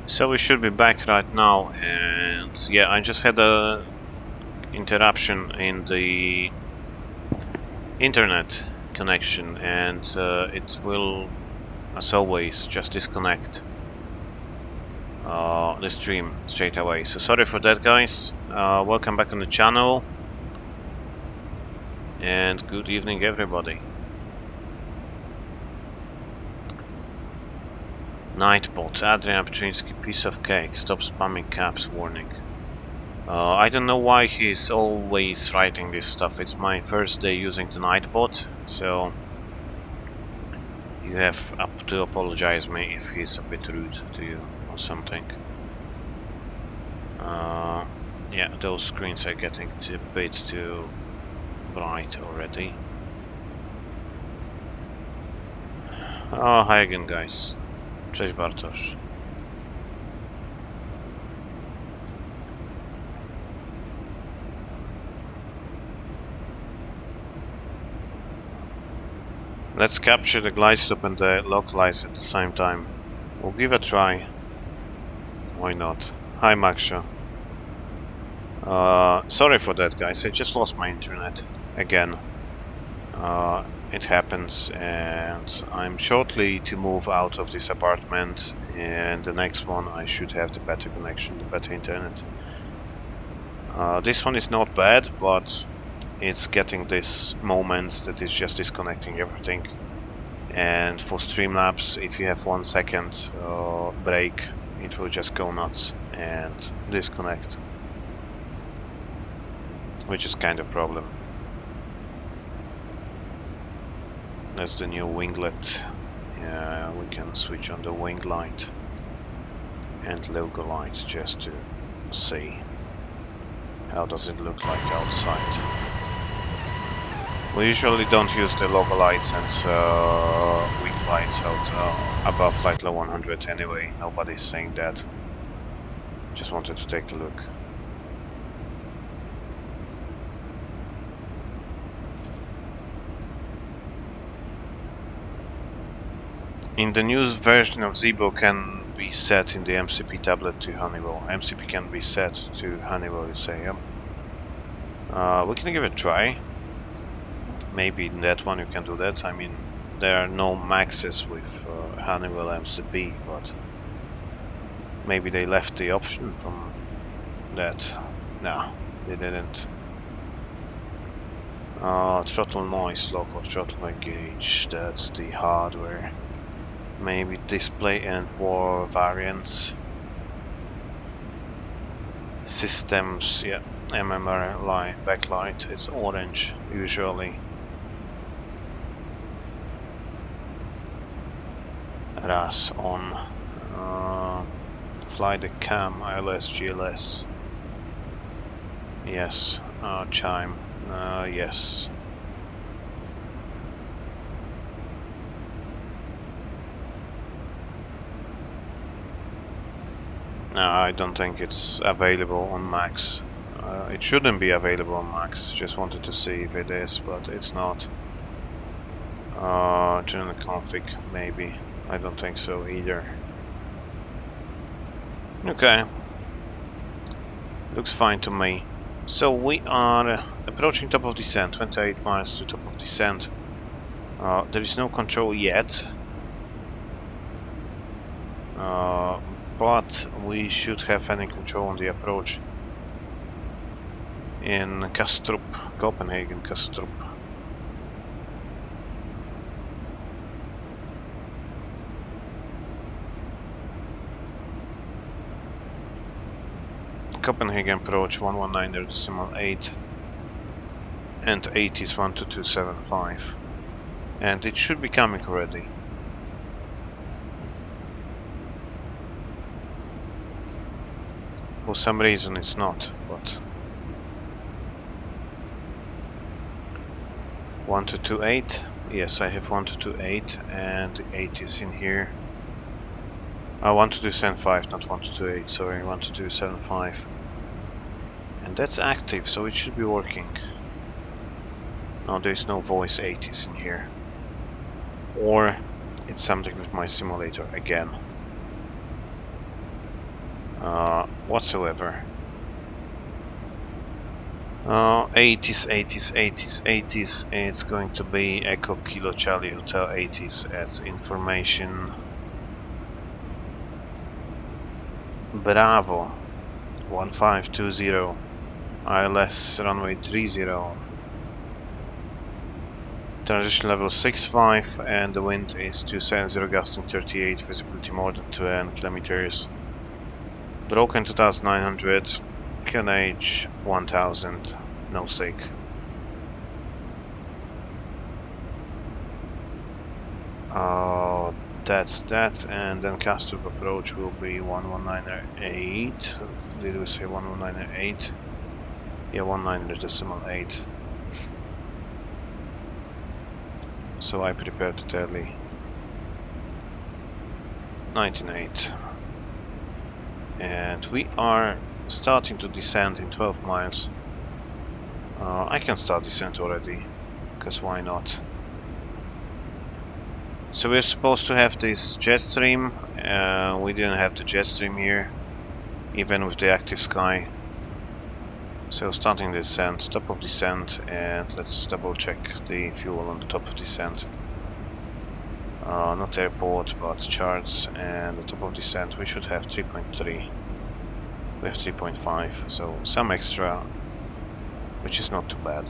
So we should be back right now, and yeah, I just had a interruption in the internet connection, and it will, as always, just disconnect the stream straight away. So sorry for that, guys. Welcome back on the channel, and good evening, everybody. Nightbot, Adrian Pczyński, piece of cake, stop spamming caps, warning. I don't know why he's always writing this stuff. It's my first day using the Nightbot, so you have to apologize me if he's a bit rude to you or something. Yeah, those screens are getting a bit too bright already. Oh, hi again, guys. Cześć Bartosz. Let's capture the glide slope and the localize at the same time. We'll give a try. Why not? Hi Maxia. Sorry for that, guys. I just lost my internet again. It happens, and I'm shortly to move out of this apartment, and the next one I should have the better connection, the better internet. This one is not bad, but it's getting these moments that it's just disconnecting everything. And for Streamlabs, if you have 1 second break, it will just go nuts and disconnect, which is kind of a problem. That's the new winglet. Yeah, we can switch on the wing light and logo light just to see how does it look like outside. We usually don't use the logo lights and wing lights out above flight level 100 anyway. Nobody's saying that. Just wanted to take a look. In the new version of Zibo can be set in the MCP tablet to Honeywell. MCP can be set to Honeywell, you say, yeah? We can give it a try. Maybe in that one you can do that. I mean, there are no maxes with Honeywell MCP, but maybe they left the option from that. No, they didn't. Throttle noise, local throttle gauge, that's the hardware. Maybe display and war variants. Systems, yeah, MMR light, backlight, it's orange usually. RAS on. Fly the cam, ILS, GLS. Yes. Chime. Yes. No, I don't think it's available on Max. It shouldn't be available on Max. Just wanted to see if it is, but it's not. General config, maybe. I don't think so either. Okay. Looks fine to me. So we are approaching top of descent, 28 miles to top of descent. There is no control yet. But we should have any control on the approach in Kastrup, Copenhagen, Kastrup. Copenhagen approach 119.8 and 8 is 12275, and it should be coming already. For some reason it's not, but 1228, yes, I have 1228 and 8 is in here. 1275, not 1228, sorry, 1275. And that's active, so it should be working. No, there's no voice 80s in here. Or it's something with my simulator again. whatsoever. 80s, 80s, 80s, 80s. It's going to be Echo Kilo Charlie Hotel 80s as information. Bravo 1520. ILS runway 30. Transition level 65 and the wind is 270, gusting 38, visibility more than 10 kilometers. Broken 2900, EKCH 1000, no sig. That's that, and then Castor approach will be 1198. Did we say 1198? Yeah, 19.8. So I prepared to tally 19.8. And we are starting to descend in 12 miles. I can start descent already, because why not? So we're supposed to have this jet stream. We didn't have the jet stream here, even with the active sky. So starting descent, top of descent, and let's double check the fuel on the top of descent. Not airport, but charts, and the top of descent we should have 3.3. We have 3.5, so some extra, which is not too bad.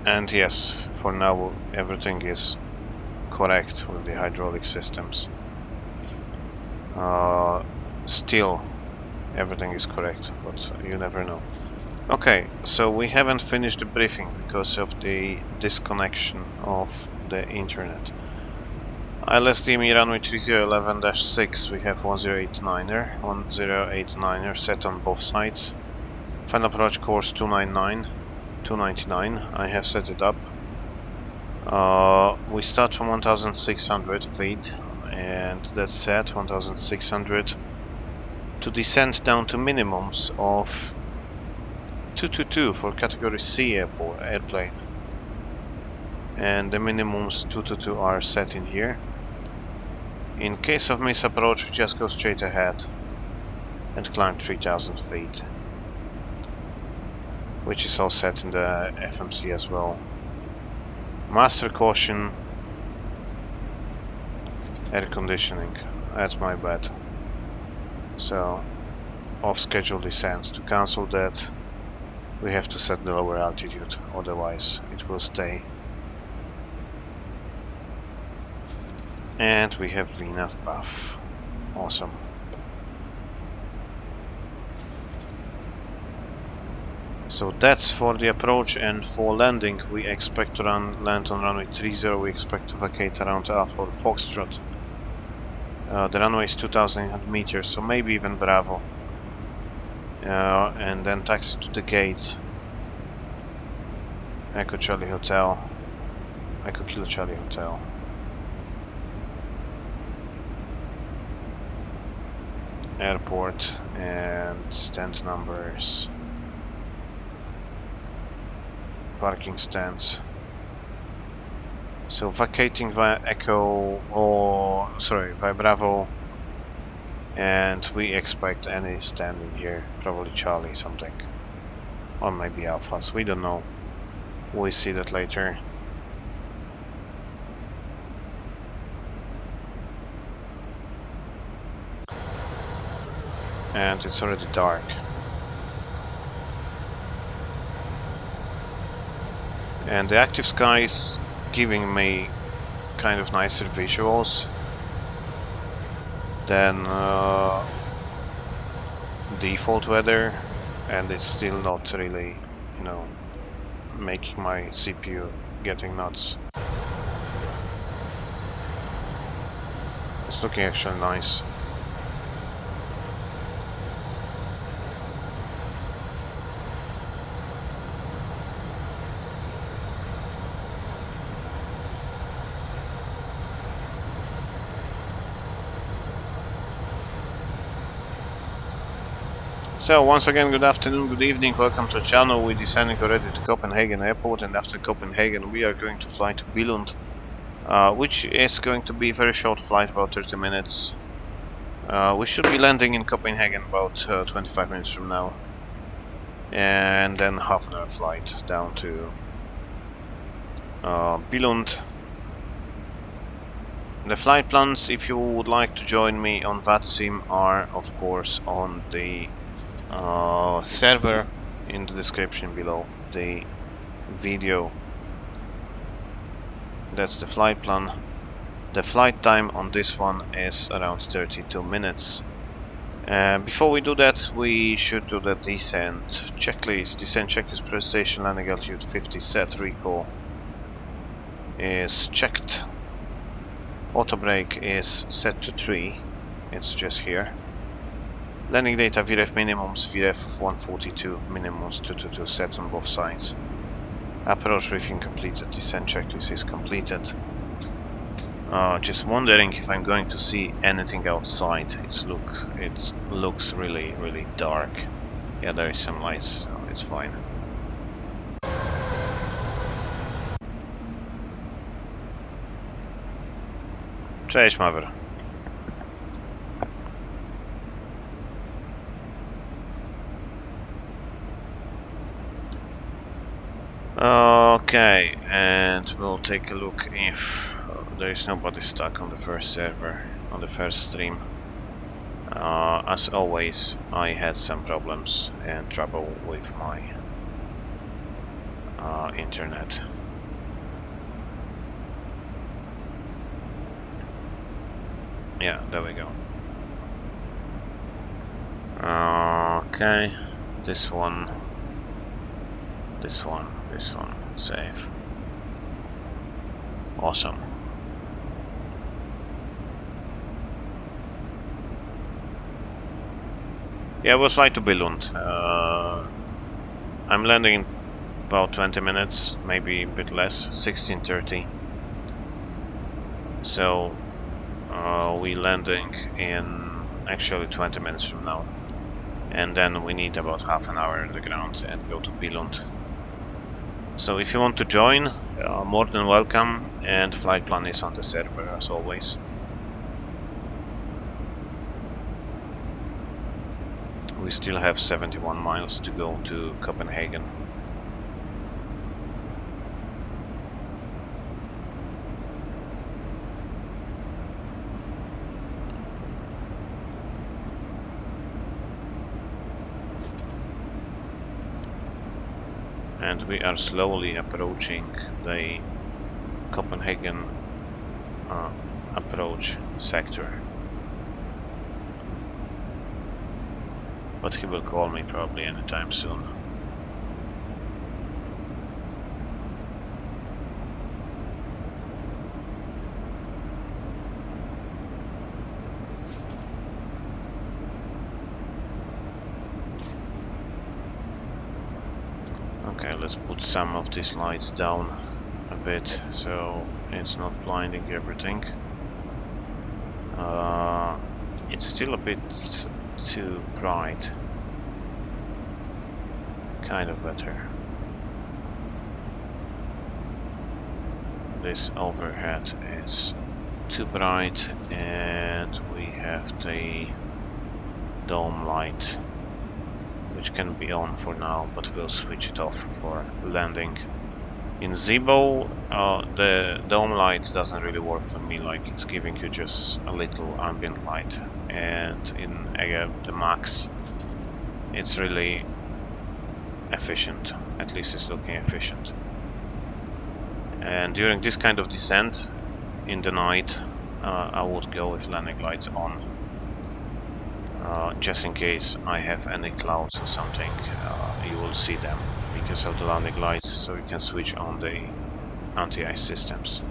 And yes, for now everything is correct with the hydraulic systems. Still, everything is correct, but you never know. Okay, so we haven't finished the briefing because of the disconnection of the internet. ILS-DME runway 3011-6, we have 1089er set on both sides. Final approach course 299, I have set it up. We start from 1600 feet, and that's set 1600 to descend down to minimums of 222 for category C airplane, and the minimums 222 are set in here. In case of misapproach, we just go straight ahead and climb 3000 feet, which is all set in the FMC as well. Master caution, air conditioning, that's my bad. So off schedule descent, to cancel that we have to set the lower altitude, otherwise it will stay. And we have VNAV buff, awesome. So that's for the approach, and for landing we expect to land on runway 30, we expect to vacate around Alpha Foxtrot. The runway is 2800 meters, so maybe even Bravo. And then taxi to the gates. Echo Charlie Hotel. Echo Kilo Charlie Hotel. Airport and stand numbers. Parking stands. So vacating via Echo, via Bravo, and we expect any stand in here, probably Charlie something, or maybe Alphas, we don't know, we'll see that later. And it's already dark. And the active sky is giving me kind of nicer visuals than default weather, and it's still not really, you know, making my CPU getting nuts. It's looking actually nice. So once again, good afternoon, good evening, welcome to the channel. We're descending already to Copenhagen airport, and after Copenhagen we are going to fly to Billund, which is going to be a very short flight, about 30 minutes. We should be landing in Copenhagen about 25 minutes from now, and then half an hour flight down to Billund. The flight plans, if you would like to join me on Vatsim, are of course on the server in the description below the video. That's the flight plan. The flight time on this one is around 32 minutes. Before we do that, we should do the descent checklist. Descent checklist: press station, landing altitude 50 set, recall is checked, auto brake is set to 3, it's just here. Landing data VREF minimums, VREF of 142, minimums 222 set on both sides. Approach briefing completed, descent checklist is completed. Just wondering if I'm going to see anything outside. It looks really dark. Yeah, there is some light, so it's fine. Cześć, Maver. Okay, and we'll take a look if there is nobody stuck on the first server, on the first stream. As always, I had some problems and trouble with my internet. Yeah, there we go. Okay, this one, save. Awesome. Yeah, we'll fly to Billund. I'm landing in about 20 minutes, maybe a bit less, 16:30. So we're landing in actually 20 minutes from now, and then we need about half an hour on the ground and go to Billund. So if you want to join, more than welcome, and flight plan is on the server as always. We still have 71 miles to go to Copenhagen. And we are slowly approaching the Copenhagen approach sector. But he will call me probably anytime soon. Okay, let's put some of these lights down a bit so it's not blinding everything. It's still a bit too bright. Kind of better. This overhead is too bright, and we have the dome light, which can be on for now, but we'll switch it off for landing. In Zibo, the dome light doesn't really work for me, like it's giving you just a little ambient light, and in the Max it's really efficient, at least it's looking efficient. And during this kind of descent in the night, I would go with landing lights on. Just in case I have any clouds or something, you will see them because of the landing lights, so you can switch on the anti-ice systems.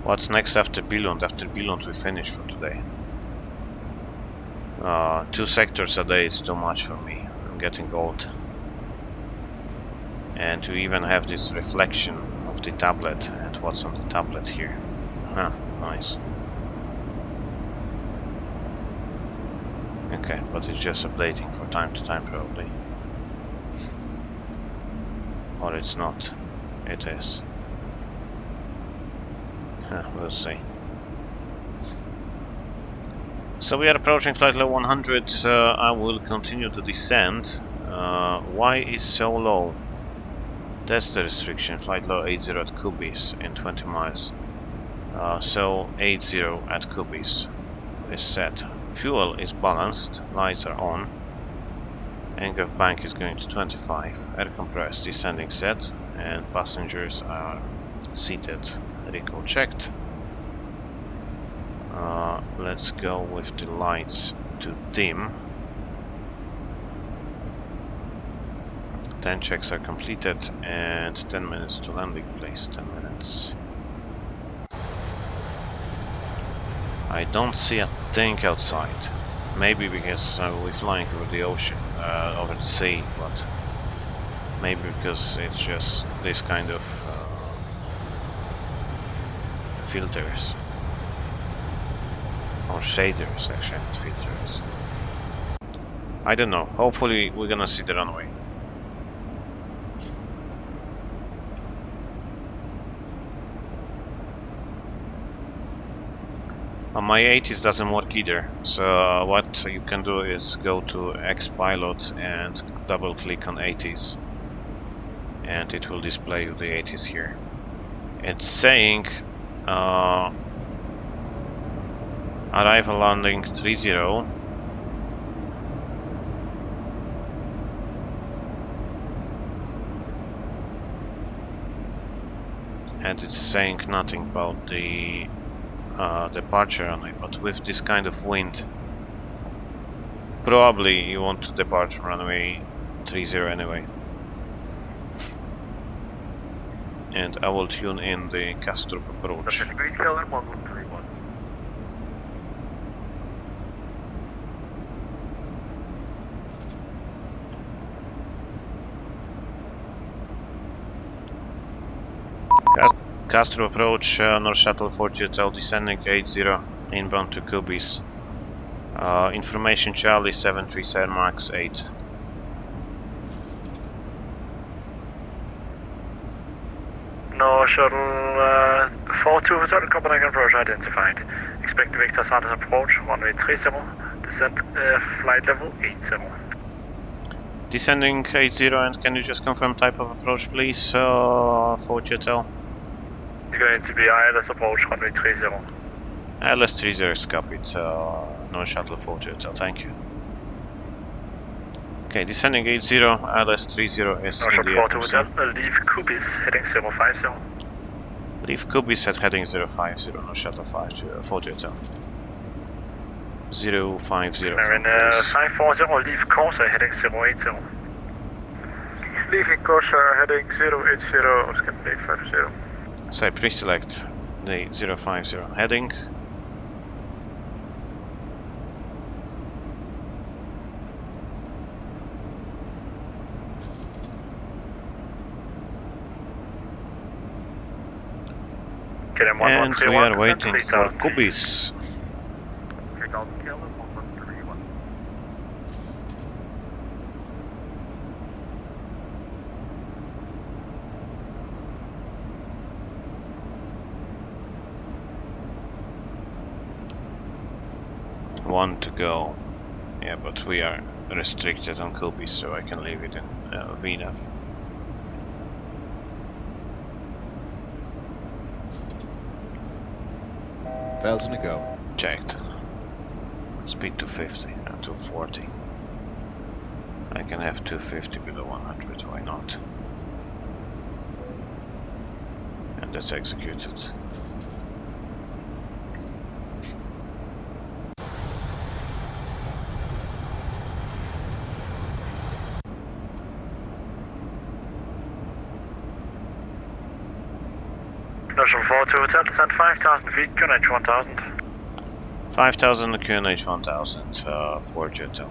What's next after Billund? After Billund we finish for today. 2 sectors a day is too much for me. I'm getting old. And to even have this reflection of the tablet and what's on the tablet here. Huh, nice. Okay, but it's just updating from time to time probably. Or it's not. It is. We'll see. So we are approaching flight level 100. I will continue to descend. Why is so low? That's the restriction. Flight level 80 at Kubis in 20 miles. So 80 at Kubis is set. Fuel is balanced. Lights are on. Angle of bank is going to 25. Air compressed, descending set, and passengers are seated. Recall checked. Let's go with the lights to dim. 10 checks are completed and 10 minutes to landing place. 10 minutes. I don't see a thing outside. Maybe because we're flying over the ocean, over the sea, but maybe because it's just this kind of filters. Or shaders, actually, not filters. I don't know. Hopefully we're gonna see the runway. On my 80s doesn't work either, so what you can do is go to Xpilot and double click on 80s and it will display you the 80s here. It's saying arrival landing 30 and it's saying nothing about the departure runway, but with this kind of wind probably you want to depart from runway 30 anyway. And I will tune in the Kastrup approach. Kastrup approach, North Shuttle 40 Hotel descending 80 inbound to Kubis. Information Charlie 737 Max 8. North Shuttle 42 Hotel Copenhagen approach identified. Expect Victor Sanders approach, runway 30, descent flight level 80. Descending 80 and can you just confirm type of approach please, 40 Hotel? It's going to be ILS approach, runway 30. ILS 30 is copied, North Shuttle 40 Hotel, thank you. Okay, descending 80, ILS 30 is North in the Shuttle 42 Hotel, leave Kubis, heading 050. Leave Kubis at heading 050, North Shuttle 40 Hotel. 050. Marin 540, leave Corsair, heading 080. Leaving Corsair, heading 080, Scandinavia 50. So I pre-select the 050 heading. And we are waiting for Kubis. One to go. Yeah, but we are restricted on Kubis, so I can leave it in VNAV. Thousand to go. Checked. Speed 250, 240. I can have 250 below 100, why not? And that's executed. National 42 Hotel, descent 5,000 feet, QNH 1000. 5,000 QNH 1000 for Jetto.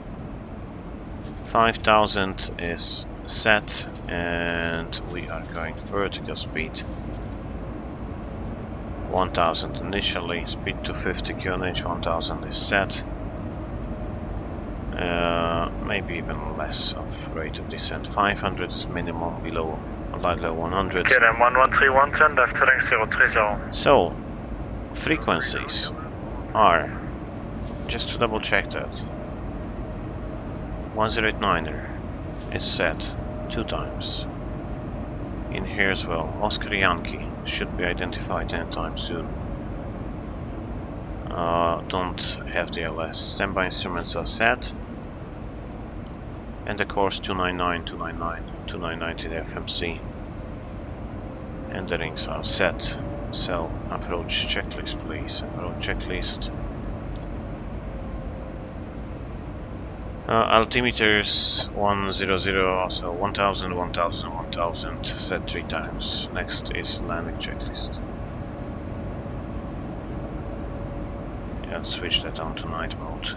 5,000 is set, and we are going vertical speed. 1,000 initially, speed to 50 QNH 1000 is set. Maybe even less of rate of descent. 500 is minimum, below, below 100. Okay, then 113 left heading 030. So, frequencies are, just to double check that, 1089er is set 2 times. In here as well, Oscar Yankee should be identified anytime soon. Don't have the LS. Standby instruments are set. And the course 299, 299, 299 to the FMC. And the rings are set. So, approach checklist please. Approach checklist. Altimeters 100, so 1000, 1000, 1000, set 3 times. Next is landing checklist. Yeah, switch that on to night mode.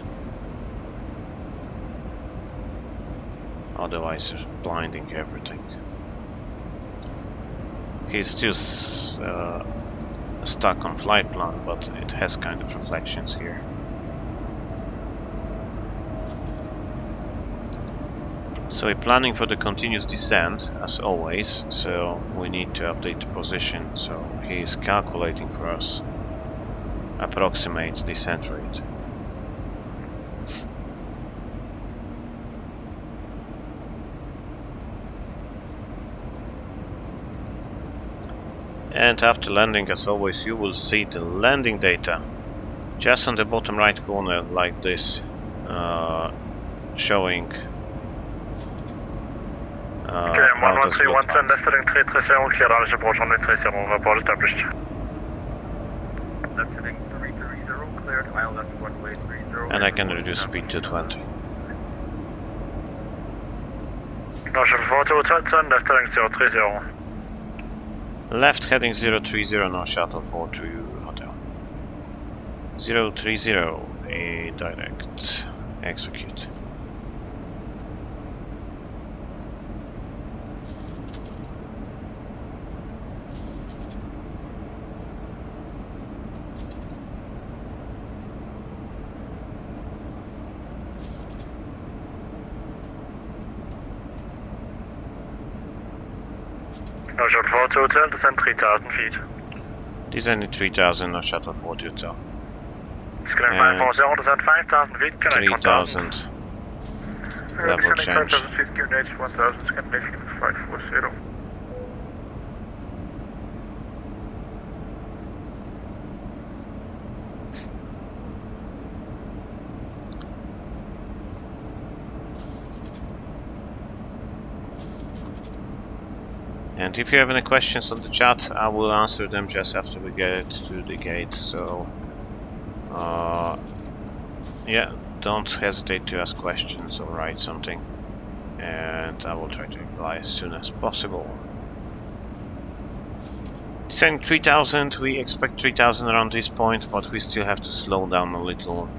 Otherwise, it's blinding everything. He's still stuck on flight plan, but it has kind of reflections here. So we're planning for the continuous descent, as always, so we need to update the position, so he is calculating for us approximate descent rate. And after landing, as always, you will see the landing data just on the bottom right corner, like this, showing Okay, 113 left heading 330, cleared Alice approach on 330, report established. Left heading 330, cleared, mile left runway 30. and I can reduce speed to 20. No, shuttle 42, turn left heading 030. Left heading 030, no shuttle 42 hotel. 030, a direct execute. No, shuttle 42 hotel, descend 3000 feet. Descending 3000, no shuttle 40 hotel. Scanning 540, descend 5000 feet, connect 1000. 3000. Level change. 5000 feet, QNH 1000, Scandinavian 540. And if you have any questions on the chat, I will answer them just after we get to the gate. So, yeah, don't hesitate to ask questions or write something, and I will try to reply as soon as possible. Saying 3000, we expect 3000 around this point, but we still have to slow down a little.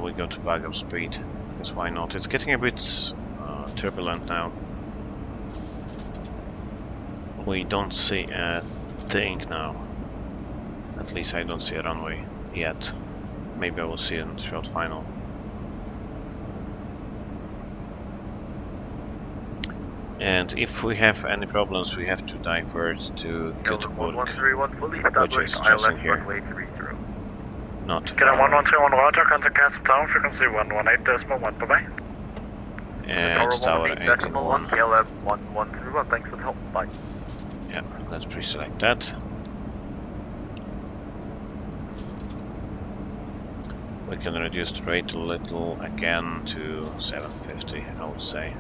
We go to backup speed, because why not? It's getting a bit turbulent now. We don't see a thing now. At least I don't see a runway yet. Maybe I will see it in the short final. And if we have any problems, we have to divert to Copenhagen, 1131 fully which is established, just in ILS here. runway 30. Not too Get a far. 1131 roger, contact Castle Town, frequency 118.1, bye-bye. And tower 81. KLM 1131, thanks for the help, bye. Yeah, let's pre-select that. We can reduce the rate a little again to 750, I would say.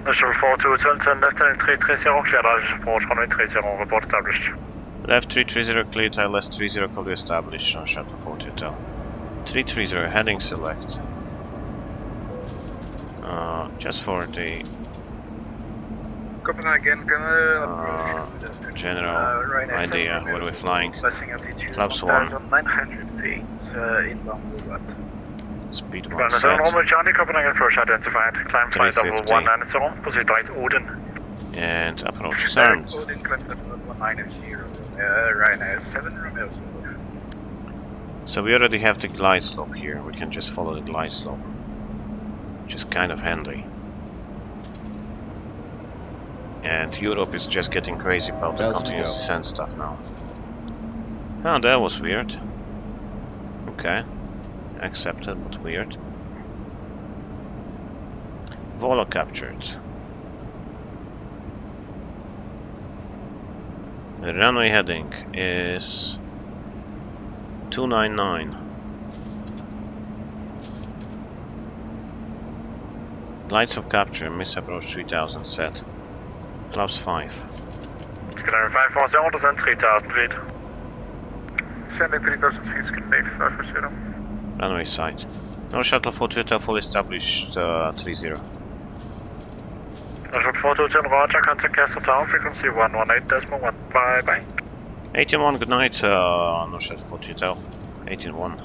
No shuttle 42 turn left heading 330, clear direct approach runway 30, report established. Left 330 clear, tail left 30 copy established on shuttle 42. 330 heading select. Just for the Copenhagen, general right idea where we're flying. Passing altitude Flaps 1. 1,900 feet inbound Billund. Speed 1 Runway set. Normal Johnny, Copenhagen approach identified. Climb flight level 350. 190, proceed direct Odin. And approach is armed. Odin, climb level 190, Ryanair 7 Romeo. So we already have the glide slope here. We can just follow the glide slope, which is kind of handy. And Europe is just getting crazy about the continuous descent stuff now. Oh, that was weird. Okay. Accepted, but weird. Volo captured. The runway heading is 299. Lights of capture, miss approach 3000 set. Flaps 5. Skyline 540, descent 3000 feet. Sending 3000 feet, Skyline 540. Runway side. No shuttle for Twitter, full established 30. No shuttle 42, roger, contact Castle Town, frequency 118.1, bye bye. 18-1, good night, no shuttle for Twitter, 18-1.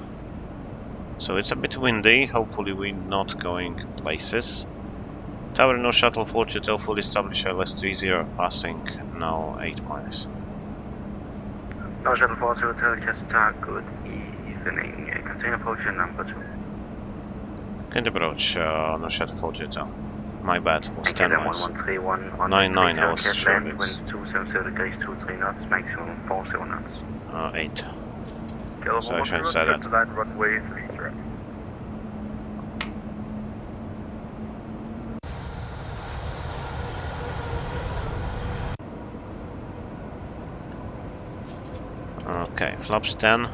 So it's a bit windy, hopefully we're not going places. Tower no shuttle 42, full established LS 30, passing now 8 miles. No shuttle 42, Castle Tower, good evening, container approach number 2. Can approach, no shuttle 42. My bad, it was 10 miles. 1131 9 I was showing it. Wind 270 degrees, 23 knots, maximum 40 knots. 8. Kilo So I shouldn't say that. Runway 30. Okay, flaps 10.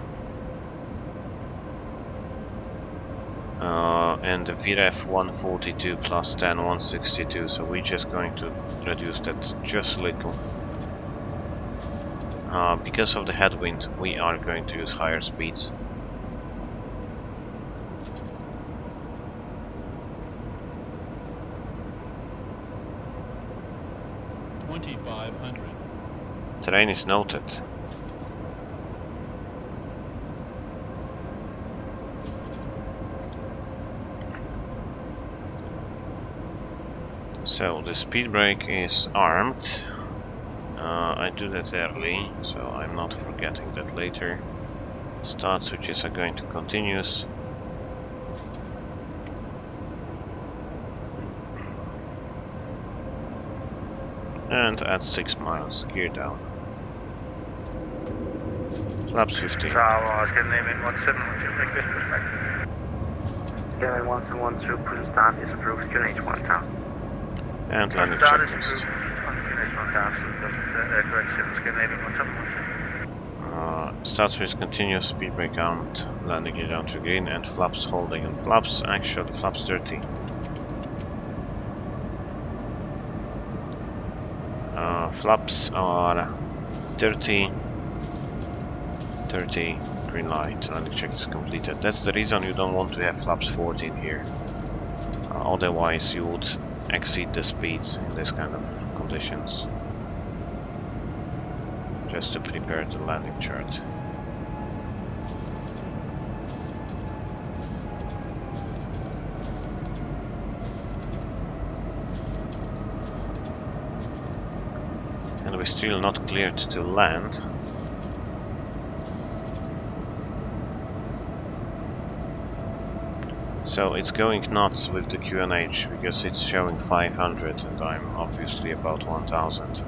And the VREF 142 plus 10, 162, so we're just going to reduce that just a little. Because of the headwind, we are going to use higher speeds. Terrain is noted. So the speed brake is armed. I do that early, so I'm not forgetting that later. Start switches are going to continuous. And at 6 miles, gear down. Flaps 50. Tower, Scandinavian 1712, request perspective. Skyline 1712, push start is approved, QNH 1000. And landing Start is checklist. approved on QNH 1000, correction, Scandinavian 1712. Start switch continuous, speed brake armed, landing gear down to green, and flaps holding and flaps, actually flaps 30. Flaps are 30, green light, landing check is completed. That's the reason you don't want to have flaps 14 here. Otherwise you would exceed the speeds in this kind of conditions. Just to prepare the landing chart. And we're still not cleared to land. So it's going nuts with the QNH because it's showing 500 and I'm obviously about 1000.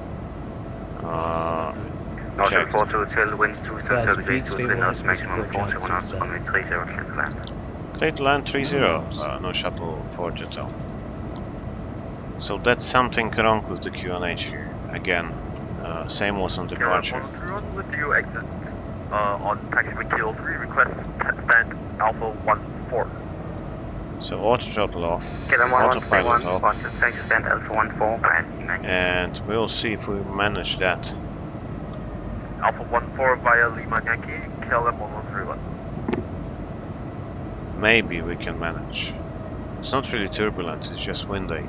Northern 42 Hotel, winds 270 feet, degrees, 23 knots, maximum approach 40 knots, Johnson, runway 30, clear to land. Clear to land 30, no shuttle 42. So that's something wrong with the QNH here. Again, same was on departure. Run with you exit on taxiway Kilo 3, request stand Alpha 14. So auto throttle off, KLM autopilot 1131, off, watch the taxi stand Alpha 14 by Lima. and we'll see if we manage that. Alpha 14 via Lima Yankee, KLM 1131. Maybe we can manage. It's not really turbulent, it's just windy.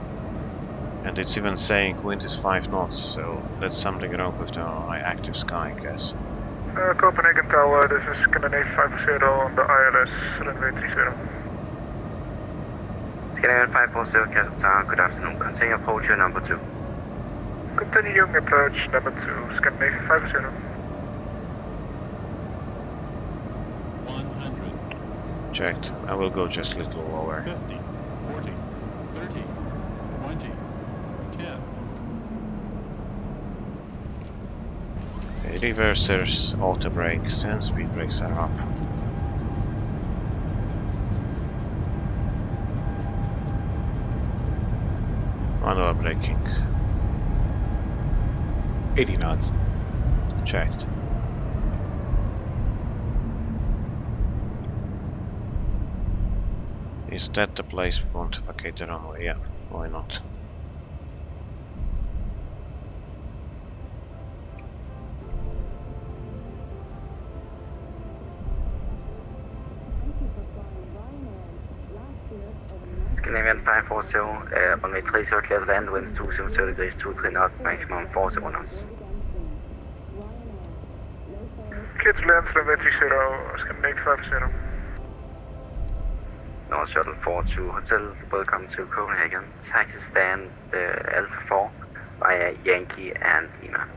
And it's even saying wind is 5 knots, so that's something wrong with the active sky, I guess. Copenhagen Tower, this is Scandinavia 50 on the ILS, runway 30. Scandinavian 540, Castle Tower, good afternoon. Continue approach your number 2. Continuing approach number 2, Scandinavia 50. 100, Checked. I will go just a little lower. 50, 40, 30, 20, 10. Reversers, auto brakes, and speed brakes are up. Manual braking. 80 knots. Checked. Is that the place we want to vacate the runway? Yeah, why not? Scandinavian 540, runway 30, clear to land, winds 270 degrees, 23 knots, maximum 40 knots. Clear to land, runway 30, Scandinavia 50. North Shuttle 42 Hotel, welcome to Copenhagen. Taxi stand Alpha 4 via Yankee and Lima.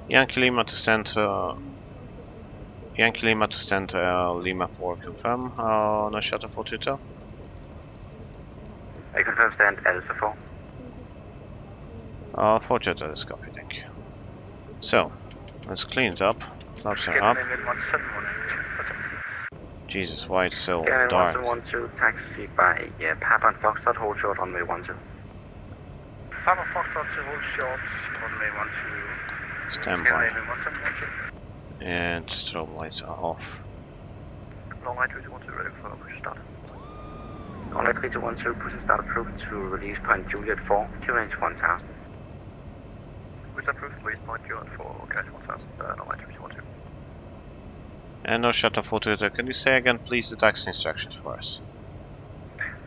Yankee Lima to stand. Yankee Lima to stand. Lima 4 confirm. No shuttle for Hotel. I confirm stand Alpha 4. 4 Hotel is copy. Thank you. So let's clean it up. Flaps are up. Scandinavian 171. Jesus, why it's so Scandinavian dark? 112, taxi by Papa and Foxtrot, hold short runway 12. Papa Foxtrot to hold short, runway 12. Stand by. Scandinavian 171. And strobe lights are off. Long line 3212, ready for push start. Long line 3212, push and start approved to release point Juliet 4, QNH 1000. Push approved, release point Juliet 4, QNH 1000, long line 3212. And no shuttle for Hotel. Can you say again, please, the taxi instructions for us?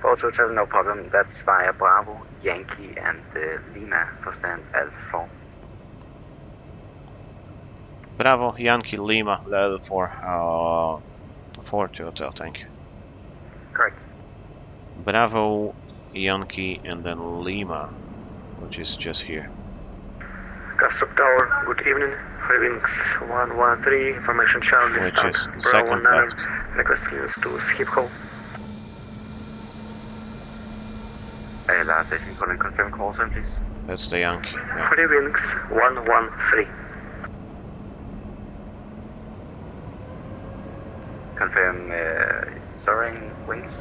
427, no problem. That's via Bravo, Yankee, and Lima for stand Alpha 4. Bravo, Yankee, Lima, level 4, 4 to Hotel, thank you. Correct. Bravo, Yankee, and then Lima, which is just here. Castro Tower, good evening. Free wings 113, information channel is Which out. is Bravo second 9, left. request clearance to Schiphol. Last station, calling confirm call sign, please. That's the Yankee. Yeah. Free wings 113. Confirm soaring wings.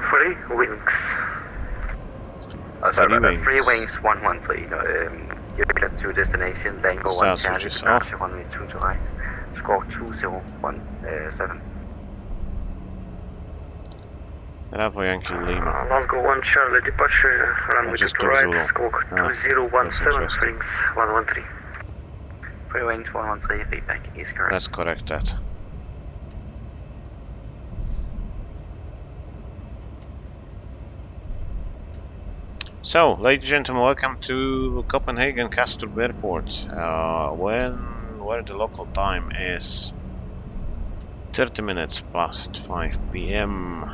Free wings. Free wings 113. You're clear to destination, Tango 1 Start Charlie, switches departure off. runway 2 to right. Score 2017. Bravo, Yankee, Lima. Longo 1 Charlie, departure, runway 2 just to took right, Zulu. squawk That's 2017, interesting. wings 113. Free wings 113, feedback is correct. Let's correct that. So, ladies and gentlemen, welcome to Copenhagen Kastrup Airport. Where the local time is 30 minutes past 5 p.m.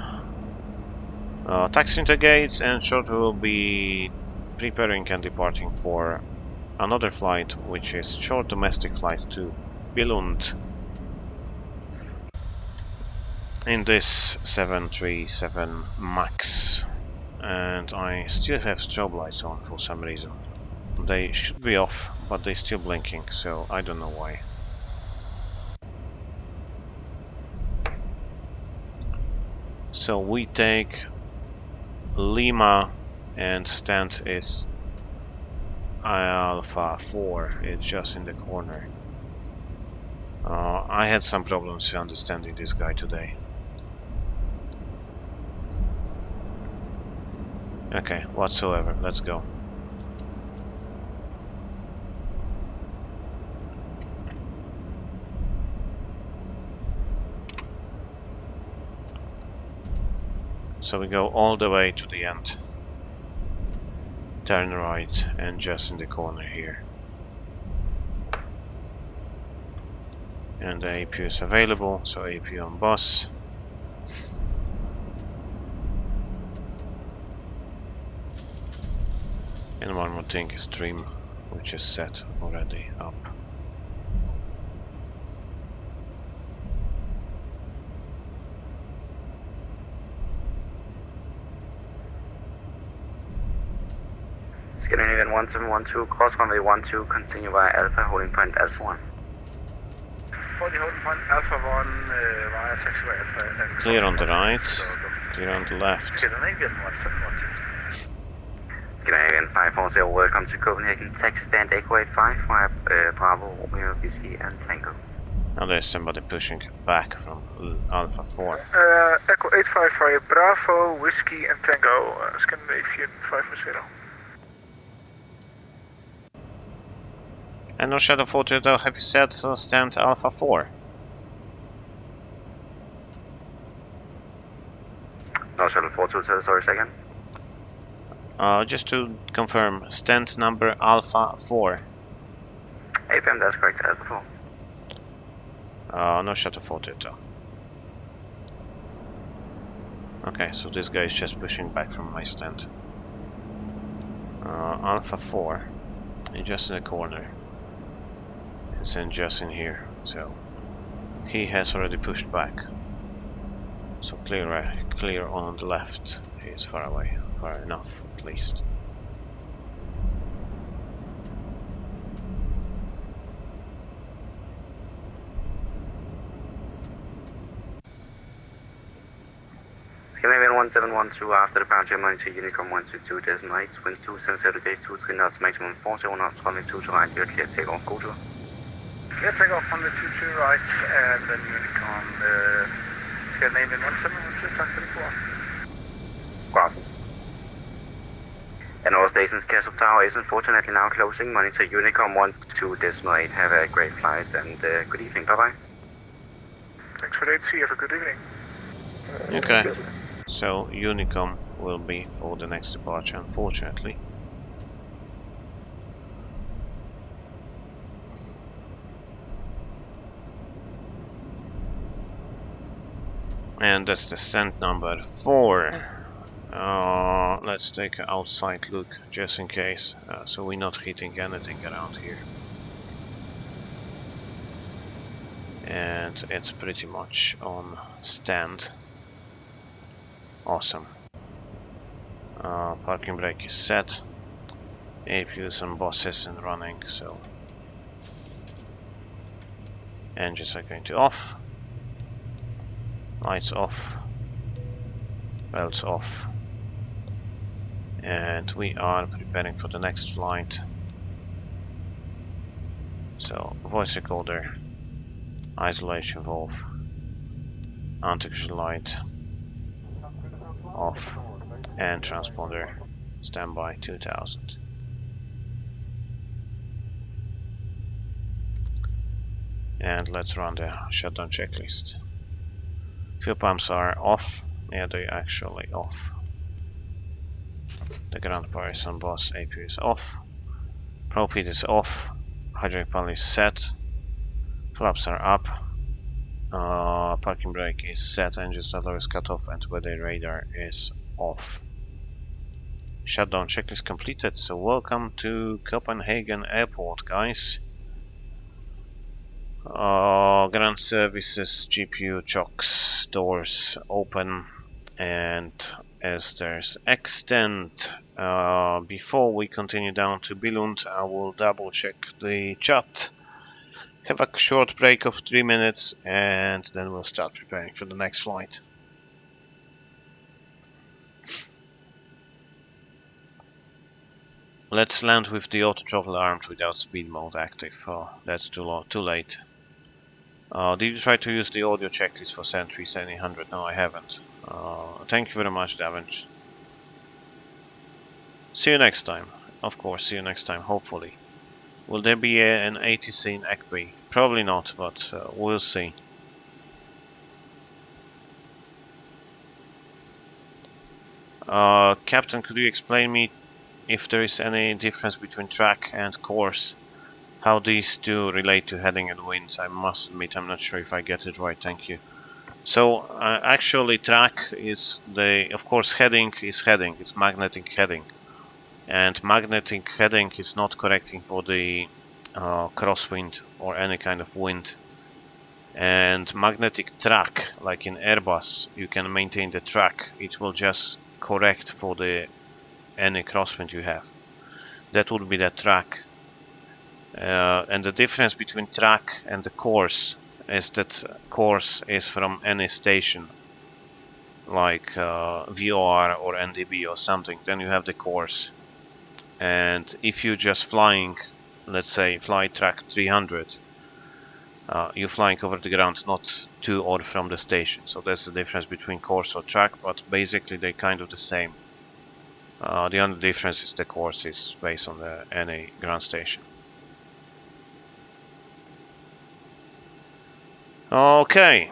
Taxiing to gates, and shortly we'll be preparing and departing for another flight, which is short domestic flight to Billund in this 737 MAX. And I still have strobe lights on for some reason. They should be off, but they're still blinking, so I don't know why. So we take Lima and stand is Alpha 4, it's just in the corner. I had some problems understanding this guy today. Okay, whatsoever. Let's go. So we go all the way to the end. Turn right and just in the corner here. And the APU is available, so APU on bus. And one more thing is trim, which is set already up. Scandinavian 1712, cross runway 12, continue via Alpha, holding point Alpha 1. Holding point Alpha 1 via 6 Alpha. Clear on the right, clear on the left. Scandinavian 1712. Scandinavian 540, welcome to Copenhagen. Taxi stand Echo 85 via Bravo, Romeo, Whiskey and Tango. Now there's somebody pushing back from Alpha 4. Echo 85 via Bravo, Whiskey and Tango. Scandinavian 540. And no Shadow 40, though, have you set stand Alpha 4? No, Shuttle 42, sorry, second. Just to confirm, stand number Alpha 4. APM, that's correct, Alpha 4. No Shadow 40, though. Okay, so this guy is just pushing back from my stand. Alpha 4, and just in the corner. It's in just in here, so he has already pushed back. So clear on the left. He is far away, far enough at least. Scandinavian 1712, after departure, monitor Unicom 122.8, wind 270 degrees, 23 knots, maximum 40 knots, runway 2 to right, you're clear, take off, go to. Clear take off on the 22 right, and then Unicom, Scandinavian 1712, tak for det for. Godt. And all stations, Castle Tower is unfortunately now closing, monitor Unicom 12.8, have a great flight, and good evening, bye-bye. Thanks for the ATC, have a good evening. Okay, so Unicom will be for the next departure, unfortunately. And that's the stand number 4. Let's take an outside look just in case, so we're not hitting anything around here. And it's pretty much on stand. Awesome. Parking brake is set. APUs and buses and running, so engines are going to off. Lights off, belts off, and we are preparing for the next flight. So voice recorder, isolation valve, anti-collision light off, and transponder standby 2000. And let's run the shutdown checklist. Fuel pumps are off. Yeah, they're actually off. The ground power is on bus, APU is off. Prop heat is off. Hydraulic panel is set. Flaps are up. Parking brake is set. Engine starter is cut off, and weather radar is off. Shutdown checklist completed. So welcome to Copenhagen Airport, guys. Ground services, GPU, chocks, doors open, and as there's extent, before we continue down to Billund, I will double check the chat, have a short break of 3 minutes, and then we'll start preparing for the next flight. Let's land with the auto throttle armed without speed mode active. That's too late. Did you try to use the audio checklist for Sentry 700? No, I haven't. Thank you very much, Davin. See you next time. Of course, see you next time, hopefully. Will there be an ATC in EKBI? Probably not, but we'll see. Captain, could you explain me if there is any difference between track and course? How these two relate to heading and winds? I must admit, I'm not sure if I get it right, thank you. So, actually track is of course heading is heading, it's magnetic heading. And magnetic heading is not correcting for the crosswind or any kind of wind. And magnetic track, like in Airbus, you can maintain the track, it will just correct for any crosswind you have. That would be the track. And the difference between track and the course is that course is from any station, like VOR or NDB or something. Then you have the course. And if you're just flying, let's say flight track 300, you're flying over the ground, not to or from the station. So that's the difference between course or track, but basically they're kind of the same. The only difference is the course is based on any ground station. Okay,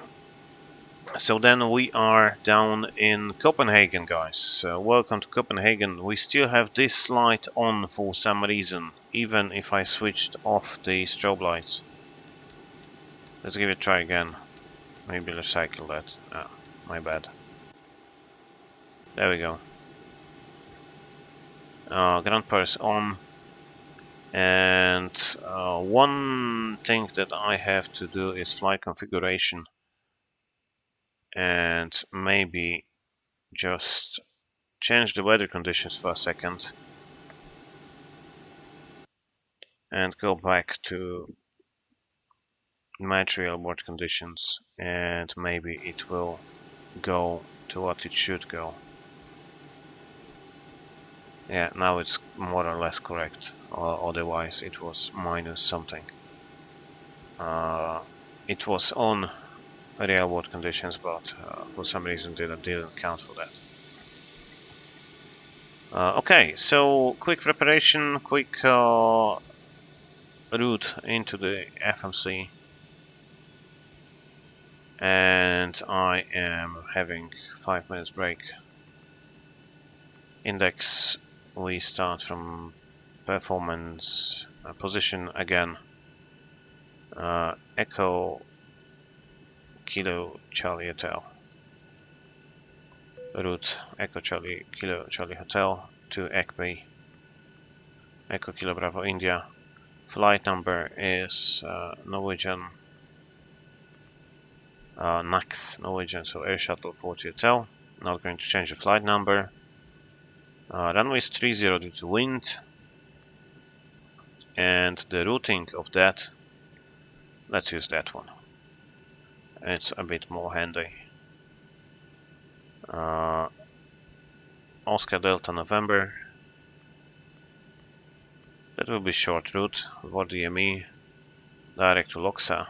so then we are down in Copenhagen, guys. Welcome to Copenhagen. We still have this light on for some reason, even if I switched off the strobe lights. Let's give it a try again. Maybe recycle that. Ah, my bad. There we go. Ground power is on. And one thing that I have to do is flight configuration. And maybe just change the weather conditions for a second. And go back to material board conditions, and maybe it will go to what it should go. Yeah, now it's more or less correct, otherwise it was minus something. It was on real world conditions, but for some reason didn't count for that. Okay, so quick preparation, quick route into the FMC. And I am having 5 minutes break. Index, we start from performance position again. Echo Kilo Charlie Hotel. Route Echo Charlie Kilo Charlie Hotel to EKBI. Echo Kilo Bravo India. Flight number is Norwegian. NAX, Norwegian, so Air Shuttle 40 Hotel. Not going to change the flight number. Runway is 30 due to wind. And the routing of that, let's use that one. It's a bit more handy. Oscar Delta November. That will be short route. VOR-DME, direct to Loksa.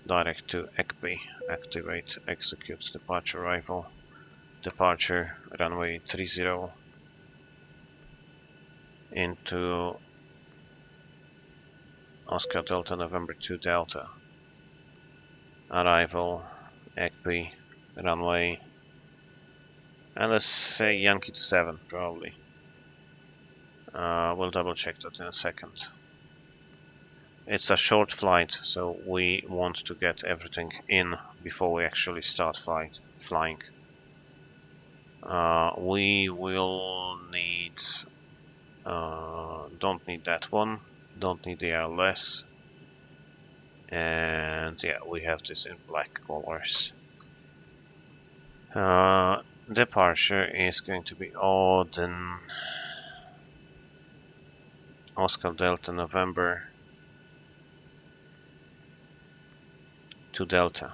Direct to EKBI, activate, execute departure arrival, departure runway 30 into Oscar Delta November 2 Delta, arrival EKBI runway, and let's say Yankee 27 probably. We'll double check that in a second. It's a short flight, so we want to get everything in before we actually start flying. We will need... don't need that one, don't need the LS, and yeah, we have this in black colors. Departure is going to be Odin, Oscar Delta November to Delta.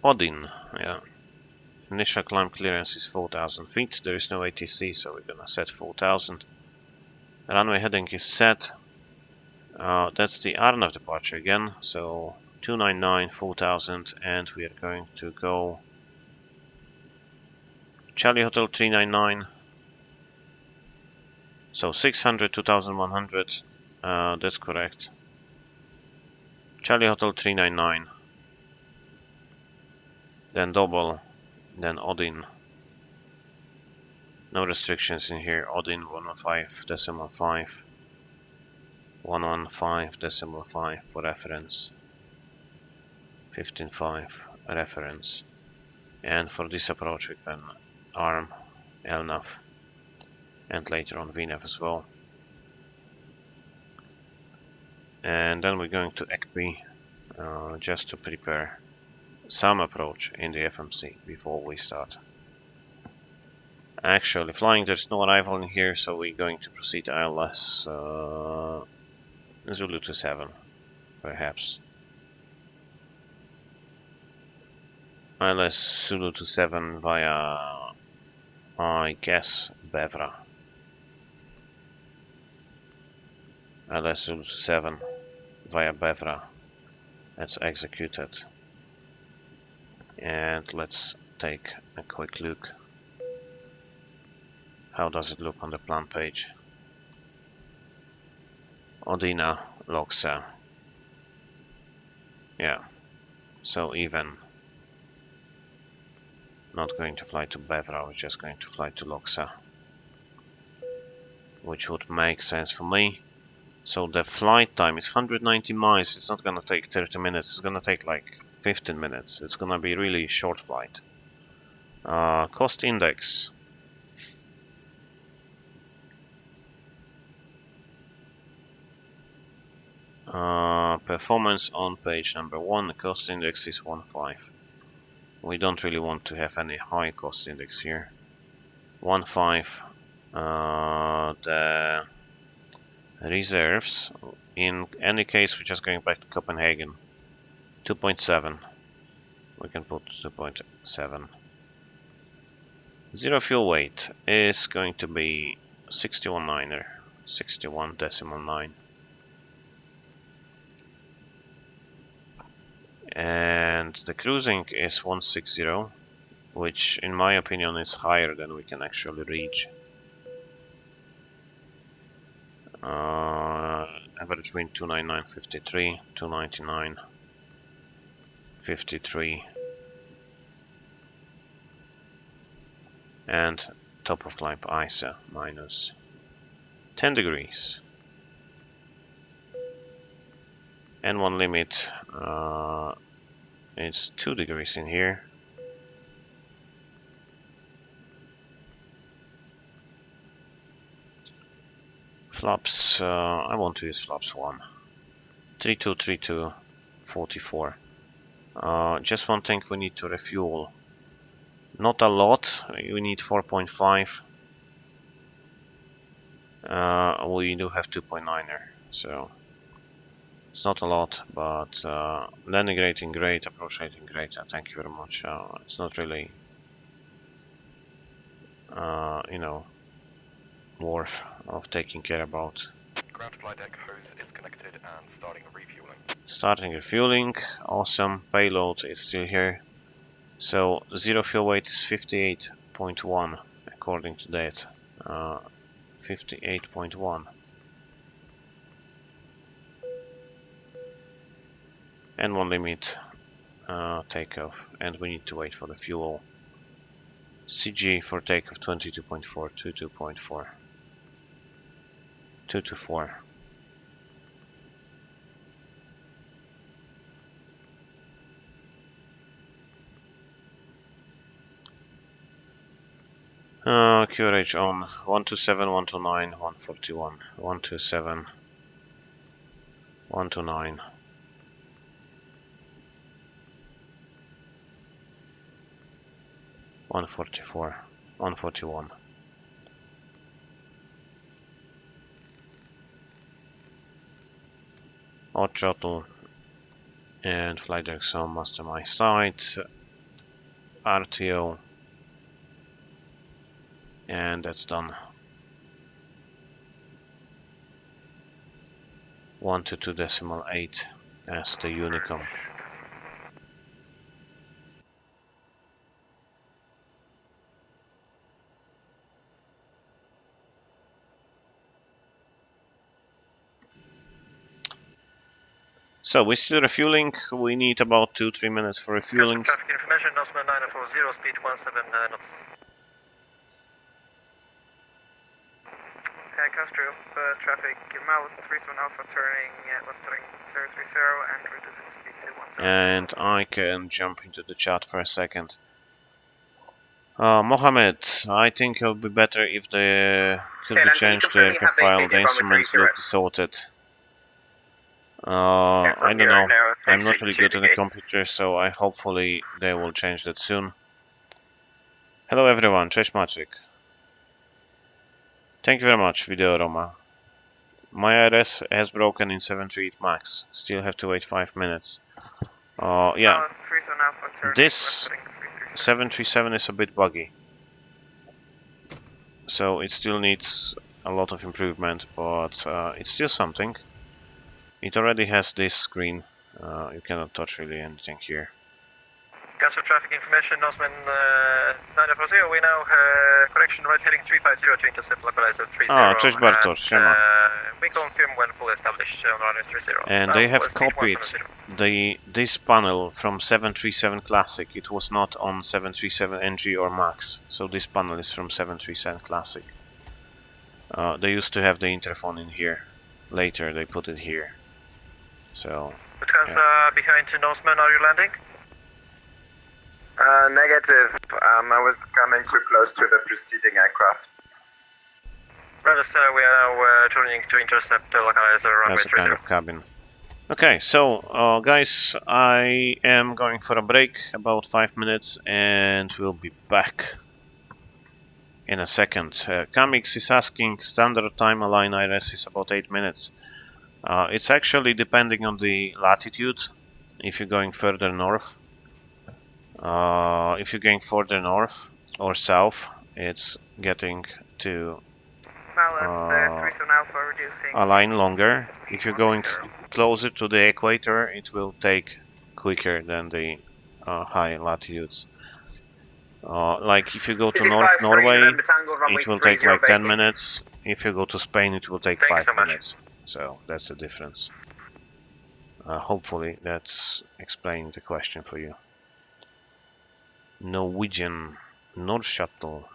Odin, yeah. Initial climb clearance is 4,000 feet. There is no ATC, so we're gonna set 4,000. Runway heading is set. That's the Arnav departure again, so 299, 4000, and we are going to go Charlie Hotel 399, so 600, 2100, that's correct. Charlie Hotel 399, then double, then Odin. No restrictions in here, Odin 115.5, 115.5 for reference, 15.5 reference, and for this approach we can arm LNAV and later on VNAV as well. And then we're going to EKBI just to prepare some approach in the FMC before we start. Actually flying, there's no arrival in here, so we're going to proceed ILS Zulu 27, perhaps. ILS Zulu 27 via, I guess, Bevra. ILS Zulu 27 via Bevra. Let's execute it. And let's take a quick look. How does it look on the plan page? Odina, Loksa. Yeah, so even. Not going to fly to Bevra, we're just going to fly to Loksa. Which would make sense for me. So the flight time is 190 miles, it's not gonna take 30 minutes, it's gonna take like 15 minutes. It's gonna be really short flight. Cost index. Performance on page number 1, the cost index is 1.5. We don't really want to have any high cost index here. 1.5. The reserves, in any case we're just going back to Copenhagen. 2.7. We can put 2.7. Zero fuel weight is going to be 61.9er, 61.9. And the cruising is 160, which in my opinion is higher than we can actually reach. Average wind 299.53, 299.53, and top of climb ISA minus 10 degrees. And one limit, it's 2 degrees in here. Flaps, I want to use flaps 1. 3232, 44. Just one thing, we need to refuel. Not a lot, we need 4.5. We do have 2.9er, so it's not a lot, but landing rating great, approach rating great, thank you very much. It's not really, you know, worth of taking care about. Ground supply deck hose is connected and starting refueling. Starting refueling, awesome. Payload is still here. So zero fuel weight is 58.1 according to that. 58.1. And one limit takeoff, and we need to wait for the fuel. CG for takeoff 22.4, 22.4, 2 to 4. QRH on 127, 129, 141, 127, 129. 144, 141. Hot throttle and flight direction master my sight, RTO, and that's done. 122.8 as the Unicom. So we're still refueling. We need about 2-3 minutes for refueling. Traffic information, Nosman 940, speed 17 knots. Castro, traffic, Mal 37 Alpha turning left turning 030 and reducing speed to 17. And I can jump into the chat for a second. Mohammed, I think it'll be better if they could be changed to air profile. The instruments look distorted. I don't know. I'm not really good at the computer, so hopefully they will change that soon. Hello everyone, Cześć Maciek. Thank you very much, Video Roma. My IRS has broken in 738 max. Still have to wait 5 minutes. Yeah, this 737 is a bit buggy. So it still needs a lot of improvement, but it's still something. It already has this screen. You cannot touch really anything here. Castro traffic information, Nosman 940, we now correction right heading 350 to intercept localizer 30. Cześć Bartosz, siema. We confirm when fully established on runway 30. And they have copied this panel from 737 Classic. It was not on 737 NG or Max, so this panel is from 737 Classic. They used to have the interphone in here. Later they put it here. So. Lufthansa behind Nosman, are you landing? Negative. I was coming too close to the preceding aircraft. Right, so we are now turning to intercept the localizer runway 30. That's a kind of cabin. Okay, so guys, I am going for a break, about 5 minutes, and we'll be back in a second. Kamix is asking, standard time align IRS is about 8 minutes. It's actually depending on the latitude, if you're going further north. If you're going further north or south, it's getting to align longer. If you're going closer to the equator, it will take quicker than the high latitudes. Like if you go to North Norway, it will take like 10 minutes. If you go to Spain, it will take 5 minutes. So that's the difference. Hopefully that's explaining the question for you. Norwegian North Shuttle.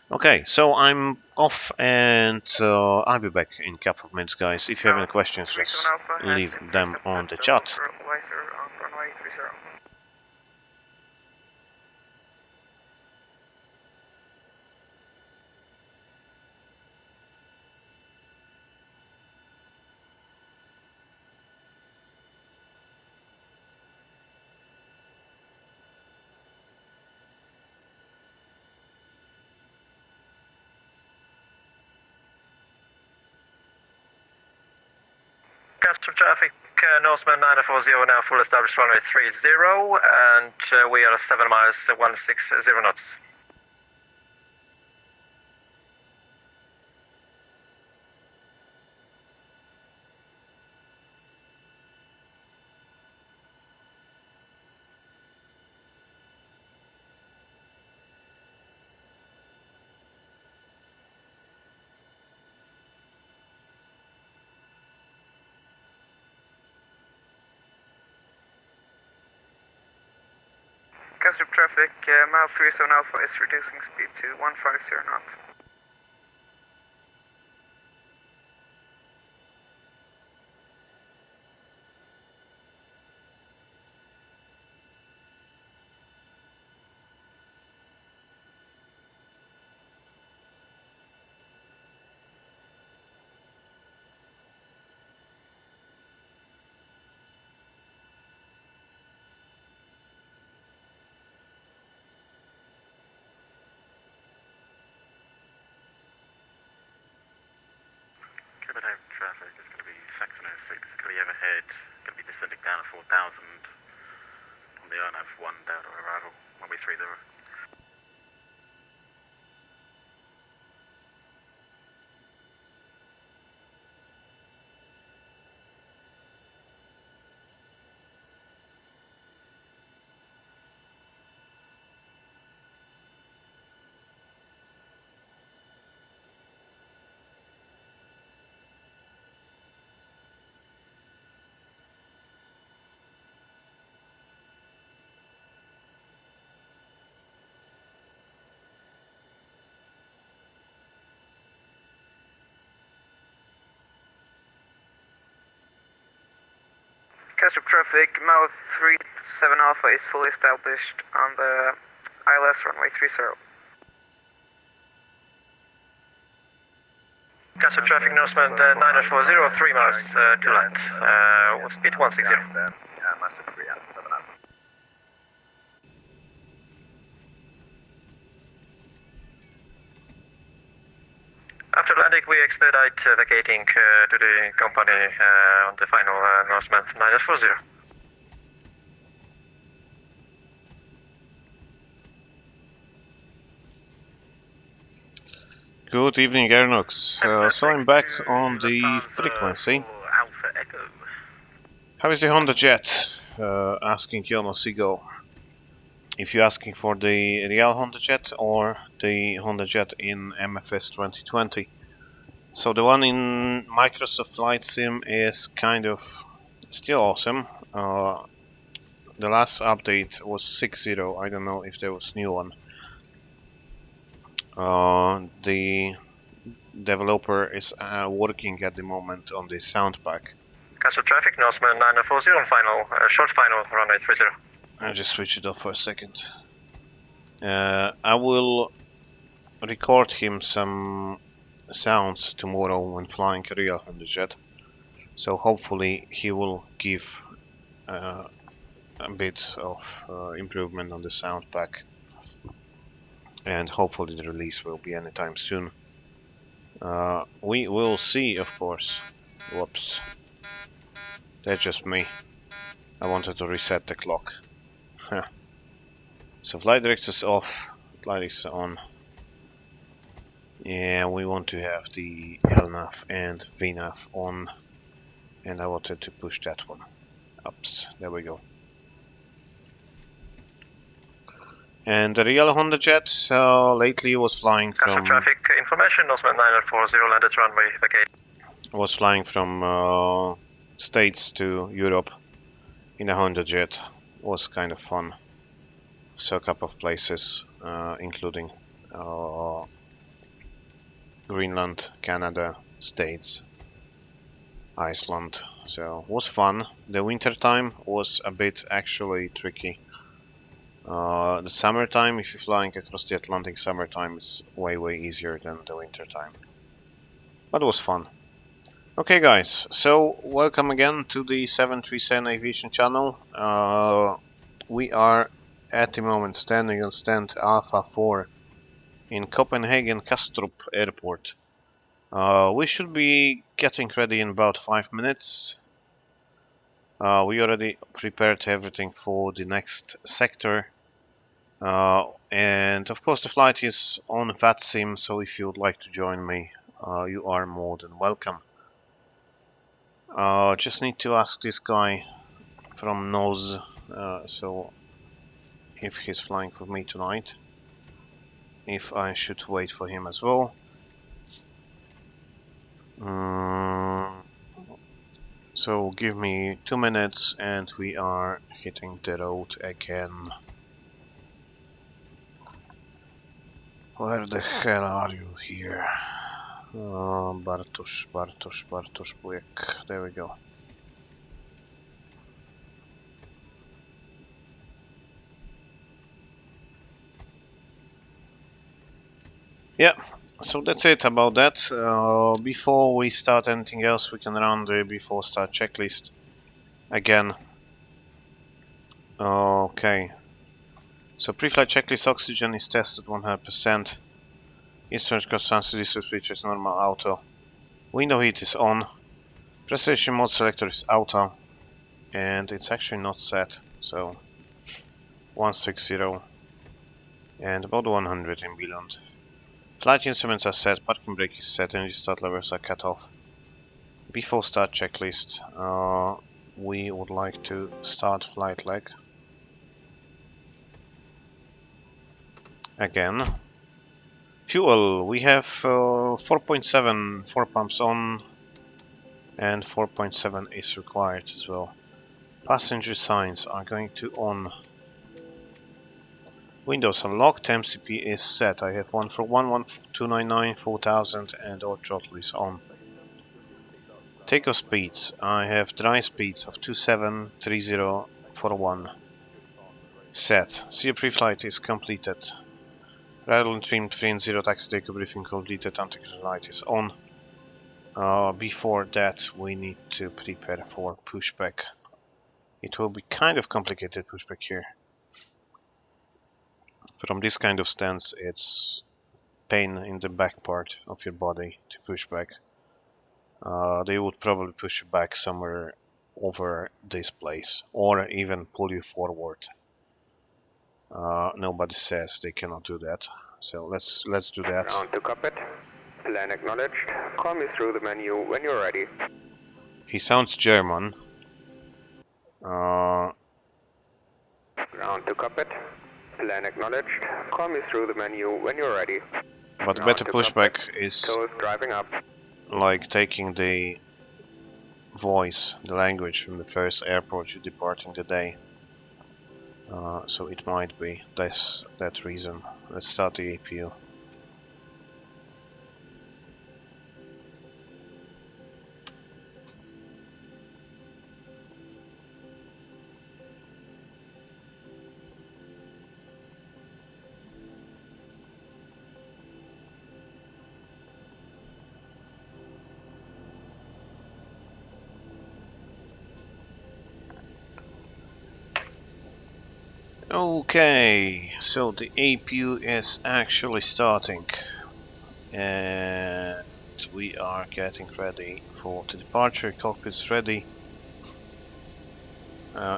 Okay, so I'm off and I'll be back in a couple of minutes, guys. If you have any questions, just leave them on the chat. Castro traffic, Norseman 940 now full established runway 30, and we are 7 miles, 160 knots. Castro traffic, mile 37 Alpha is reducing speed to 150 knots. Kastrup traffic, Mouth 37 Alpha is fully established on the ILS runway 30. Kastrup traffic, Norseman 940, 3 miles to land. Speed 160. After landing, we expedite vacating to the company on the final Norseman 940. Good evening, Aeronautics. So I'm back on the frequency. How is the Honda Jet? Asking Yono Sigo. If you're asking for the real Honda Jet or the Honda Jet in MFS 2020. So the one in Microsoft Flight Sim is kind of still awesome. The last update was 6.0. I don't know if there was new one. The developer is working at the moment on the sound pack. Cancel traffic, Norseman 940 on final, short final, runway 30. I'll just switch it off for a second. I will record him some sounds tomorrow when flying a real Honda Jet. So hopefully he will give a bit of improvement on the sound pack. And hopefully the release will be anytime soon. We will see, of course. Whoops. That's just me. I wanted to reset the clock. So flight director's off, flight is on. Yeah, we want to have the LNAV and VNAV on. And I wanted to push that one. Ups, there we go. And the real Honda Jet lately was flying from... traffic information, Norseman 940, landed runway, vacate. Was flying from States to Europe in a Honda Jet. Was kind of fun. So a couple of places, including Greenland, Canada, States, Iceland. So was fun. The winter time was a bit actually tricky. The summertime, if you're flying across the Atlantic, summertime is way easier than the winter time. But it was fun. Okay guys, so welcome again to the 737 Aviation channel. We are at the moment standing on stand Alpha 4 in Copenhagen Kastrup Airport. We should be getting ready in about 5 minutes. We already prepared everything for the next sector. And of course the flight is on Vatsim, so if you would like to join me, you are more than welcome. Just need to ask this guy from Noz, so if he's flying with me tonight, if I should wait for him as well. So give me 2 minutes and we are hitting the road again. Where the hell are you here? Bartosz Bujek. There we go. Yeah, so that's it about that. Before we start anything else, we can run the before start checklist again. Okay. So pre-flight checklist: oxygen is tested 100%. Eastern constancy switch is normal auto. Window heat is on. Precision mode selector is auto. And it's actually not set. So 160 and about 100 in Billund. Flight instruments are set, parking brake is set, energy start levels are cut off. Before start checklist, we would like to start flight leg. Again. Fuel, we have 4.7, 4 pumps on, and 4.7 is required as well. Passenger signs are going to on. Windows are locked, MCP is set. I have one for 11299, 4000, and our throttle is on. Takeoff speeds. I have dry speeds of 273041 set. Seal pre-flight is completed. Rattle and trim 3 and 0 taxi takeoff briefing completed. Anti-cruise light is on. Before that, we need to prepare for pushback. It will be kind of complicated pushback here. From this kind of stance, it's pain in the back part of your body to push back. They would probably push you back somewhere over this place, or even pull you forward. Nobody says they cannot do that, so let's do that. Ground to cockpit. Plan acknowledged. Call me through the menu when you're ready. He sounds German. Ground to cockpit. Plan acknowledged. Call me through the menu when you're ready. But better pushback is Toes driving up. like taking the voice, the language from the first airport you depart in the day. So it might be that reason. Let's start the APU. Okay, so the APU is actually starting, and we are getting ready for the departure. Cockpit's ready.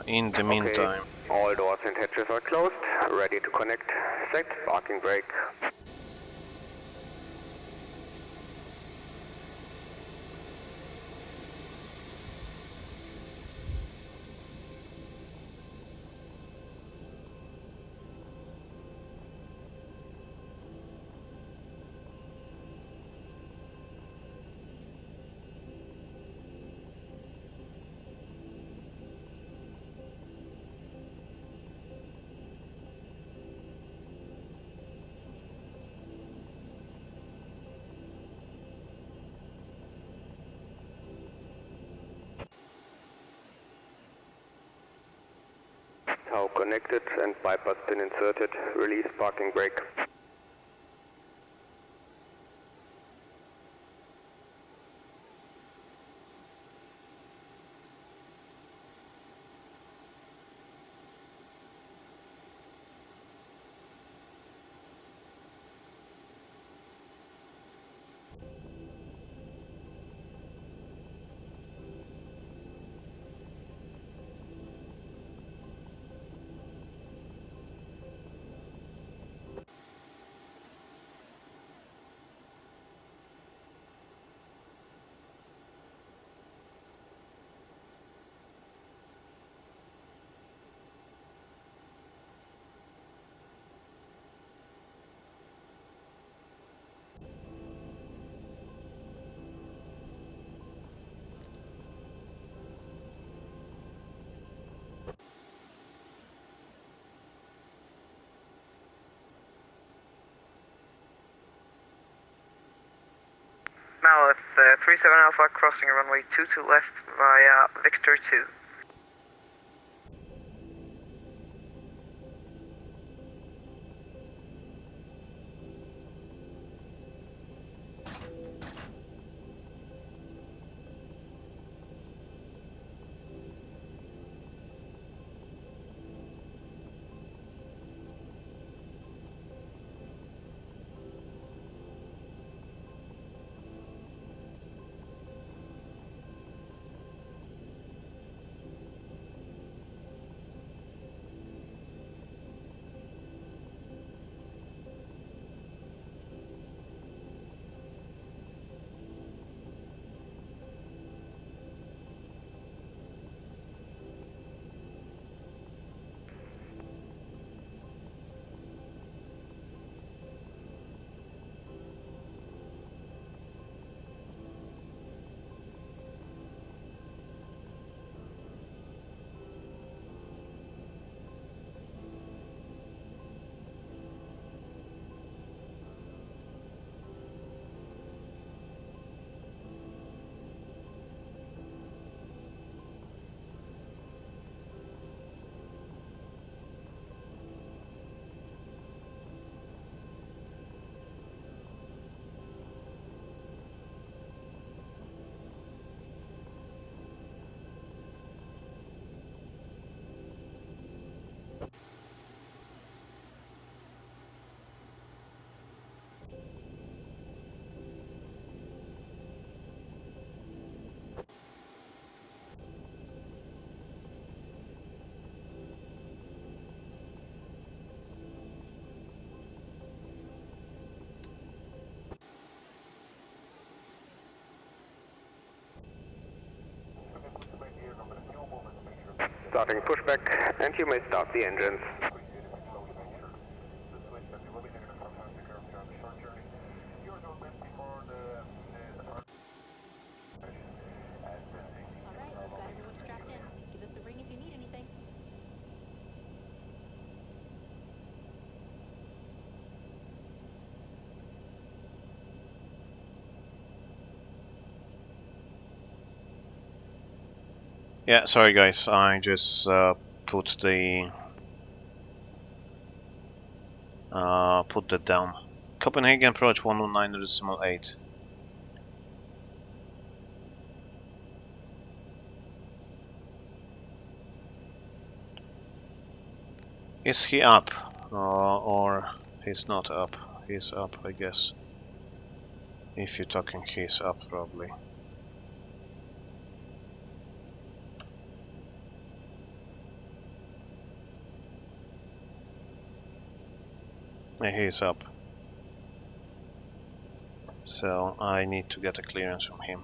In the meantime, All doors and hatches are closed. Ready to connect. Set parking brake. Tow connected and bypass pin inserted. Release parking brake. Now with 37 Alpha crossing runway 22 left via Victor 2. starting pushback, and you may start the engines. Yeah, sorry guys, I just put that down. Copenhagen approach 119.8. Is he up? Or he's not up? He's up, I guess. If you're talking, he's up probably. Yeah, he's up. So I need to get a clearance from him.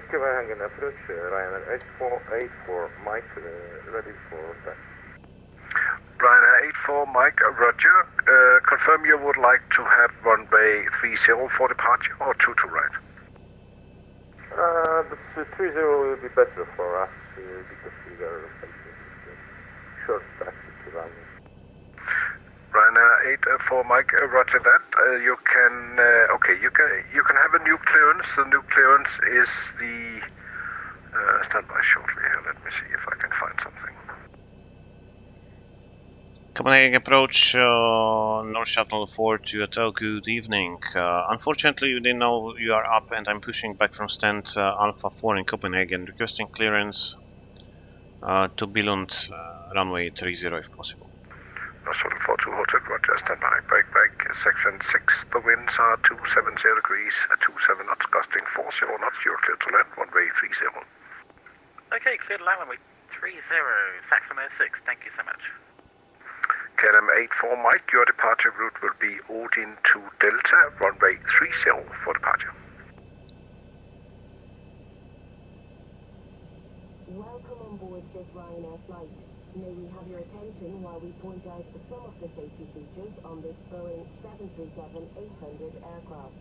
Copenhagen approach, Ryanair 8484, Mike, ready for that. Ryanair 84 Mike, roger. Confirm you would like to have runway 30 for departure or 22 right? The 30 will be better for us because we are facing short taxi to Ryanair. Ryanair 84 Mike, roger that. You can okay. You can have a new clearance. The new clearance is the stand by shortly here. Let me see if I can find something. Copenhagen approach North Shuttle 4 to Hotel. Good evening. Unfortunately, you didn't know you are up, and I'm pushing back from stand Alpha 4 in Copenhagen, requesting clearance to Billund, runway 30 if possible. North Shuttle 42 Hotel, roger. Stand by. Break, section 6. The winds are 270 degrees at 27 knots, gusting 40 knots. You're clear to land, runway 30. Okay, clear to land, runway 30. Saxon 06, thank you so much. KLM 84 Mike, your departure route will be Odin to Delta, runway 30 for departure. Welcome on board this Ryanair flight. May we have your attention while we point out some of the safety features on this Boeing 737-800 aircraft.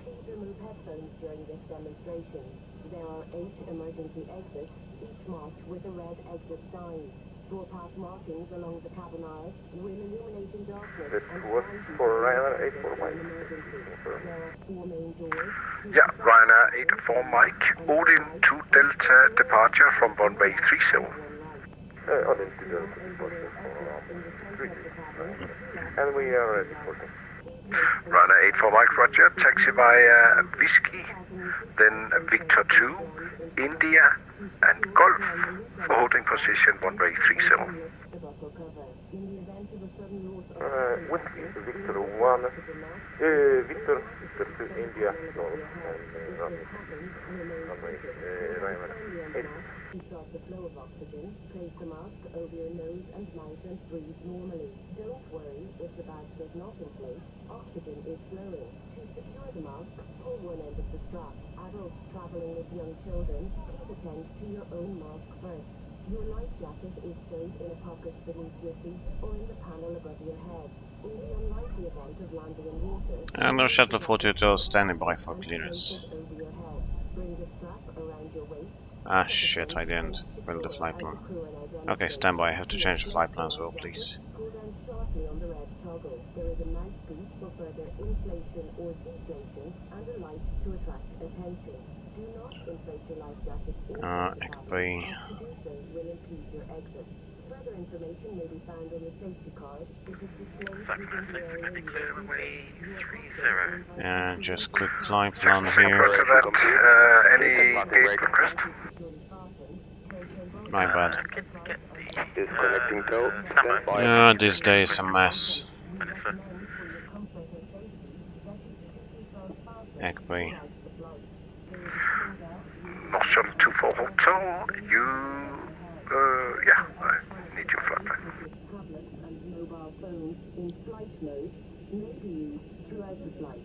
Please remove headphones during this demonstration. There are 8 emergency exits, each marked with a red exit sign. Four-path markings along the cabin aisle will illuminate in darkness. This was for Ryanair 84 Mike. There are 4 main doors. Yeah, Ryanair 84 Mike, Odin to Delta departure from runway 30. Odin to Delta departure for 30. And we are ready for them. Ryanair 84 Mike, roger. Taxi via Whiskey, then Victor 2, India, and Golf for holding position runway 30. Whiskey, Victor 1, Victor 2, India, Golf, and runway Ryanair 8. To start the flow of oxygen, place the mask over your nose and mouth and breathe normally. Don't worry if the bag does not inflate. Oxygen is flowing. To secure the mask, pull one end of the strap. Adults traveling with young children, please attend to your own mask first. Your life jacket is stowed in a pocket beneath your seat or in the panel above your head. In the unlikely event of landing in water, And North Shuttle 42 standing by for clearance. over your head. Bring the strap around your waist. Ah shit, I didn't fill the flight plan. Okay, stand by, I have to change the flight plan as well, please. Pull down sharply on the red toggle. There is a mouse boot for further inflation or deflation and a light to attract attention. Do not inflate your life jacket inside the EKBI. cabin. To do so will impede your exit. Further information may be found in the safety card. It is displayed Saxon 06, going to be clear, runway 30. And just quick flight plan Roger here. that. Any gate request? My bad. Get the Disconnecting tow, standby. stand by. Yeah, this day is a mess. EKBI. North Shuttle 24 Hotel, you, yeah, I need your flight plan. Tablets and mobile phones in flight mode may be used throughout the flight.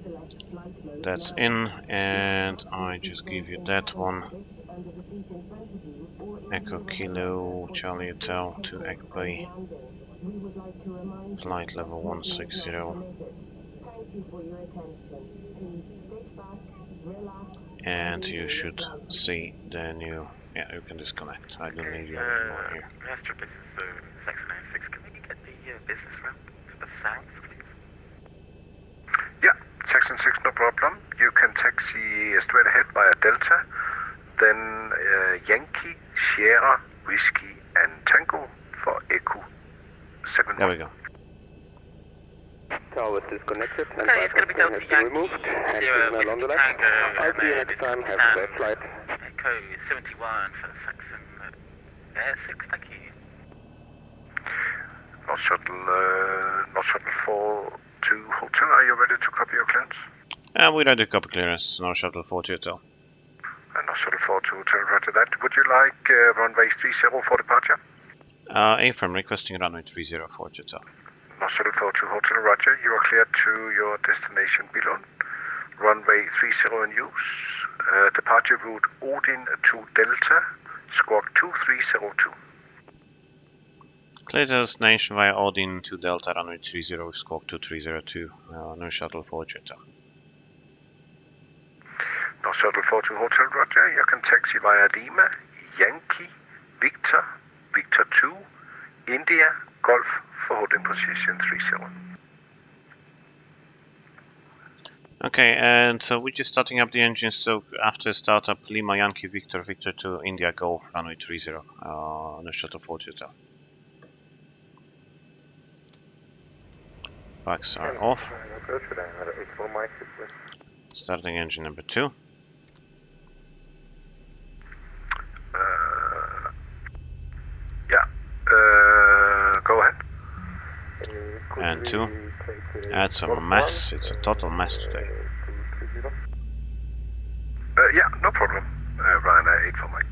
Select flight mode That's now. in, and I just give you that one. Under the seat in front of you or in Echo view of Kilo the Charlie Hotel to EKBI, We would like to remind you flight level that smoking is 160. not permitted. Thank you for your attention. Please sit back, relax, And you should see the new. Yeah, you can disconnect. I don't need you anymore here. Master Business Section 96, can we get the business ramp to the south, please? Yeah, Section 6, no problem. You can taxi straight ahead via Delta, then Yankee, Sierra, Whiskey, and Tango for Echo 7. There we go. Tower is disconnected and Okay, it's going to be Delta Yankee, removed and Sierra, signal on the Whiskey, left. Tango, I'll and see you then next time. Have Sam, a safe flight. Echo 71 for the Saxon Air 6, thank you. North Shuttle 4 to Hotel. Are you ready to copy your clearance? We ready to copy clearance. North Shuttle 4 to Hotel. And North Shuttle 4 to Hotel, roger that. Would you like runway 30 for departure? AFM requesting runway 30 for Hotel. North Shuttle 4 to Hotel, roger. You are cleared to your destination, Billund. Runway 30 in use. Departure route Odin to Delta, squawk 2302. Clear destination via Odin to Delta runway 30 squawk 2302. North Shuttle 4 to Hotel. North Shuttle 4 to Hotel, roger. You can taxi via Lima, Yankee, Victor, Victor 2, India, Golf for holding position 30. Okay, and so we're just starting up the engines. So after startup, Lima, Yankee, Victor, Victor 2, India, Golf, runway 30. North Shuttle 4 to Hotel. Backs are off. Starting engine number 2. Go ahead. And 2. Add some mess. It's a total mess today. Yeah, no problem. Ryanair 8 for Mike.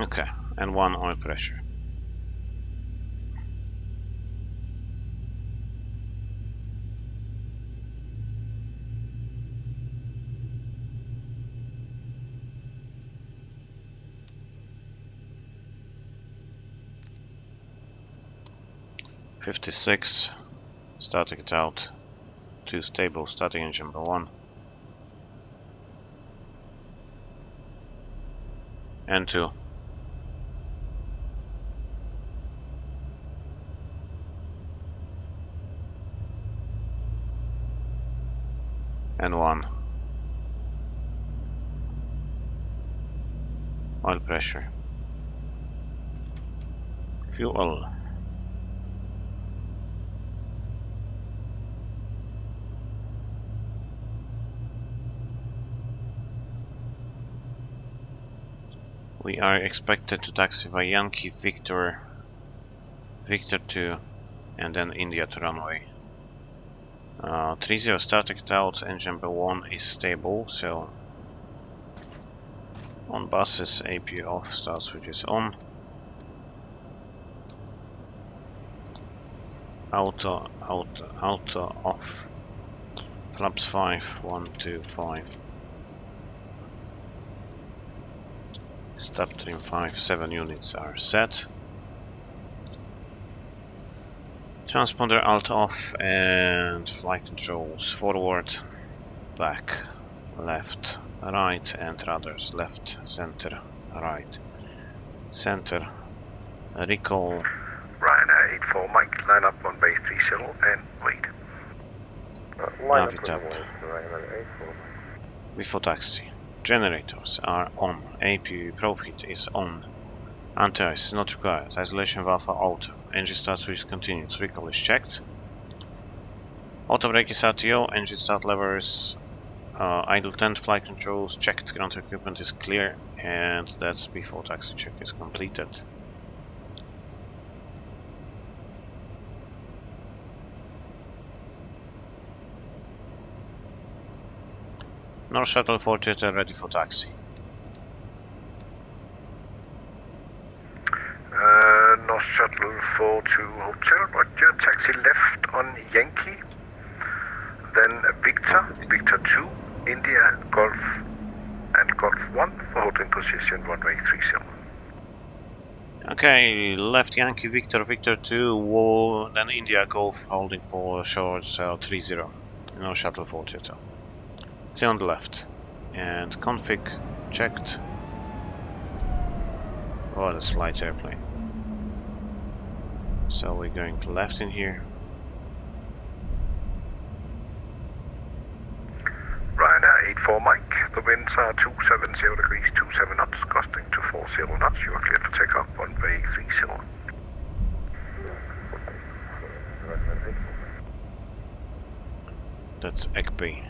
Okay, and 1 oil pressure. .56, starting it out, 2 stable, starting engine number 1. And 2. And 1. Oil pressure. Fuel. We are expected to taxi by Yankee, Victor, Victor 2, and then India to runway 30, starting it out. Engine number 1 is stable, so on buses APU off, start switch is on. Auto off. Flaps 5, 1, 2, 5. Stop trim 5, 7 units are set. Transponder alt off and flight controls forward, back, left, right, and rudders left, center, right, center, recall. Ryanair 8 for Mike, line up on base 30 and wait. Nav it up. Before taxi. Generators are on. APU profit is on. Anti-ice is not required. Isolation valve are auto. Engine start switch continues. Recall is checked. Auto brake is RTO. Engine start levers. Idle 10. Flight controls checked. Ground equipment is clear. And that's before taxi check is completed. North Shuttle 48 ready for taxi. North Shuttle 42 Hotel, roger, taxi left on Yankee, then Victor, Victor 2, India, Golf, and Golf 1 for holding position runway 30. Okay, left Yankee Victor, Victor 2, wall, then India Golf holding for short 30. No shuttle 40. Clear on the left. And config checked. Oh, that's a light airplane. So we're going to left in here. Ryanair 84 Mike, the winds are 270 degrees, 27 knots, costing 240 knots. You are cleared for takeoff, runway 30. That's EKBI.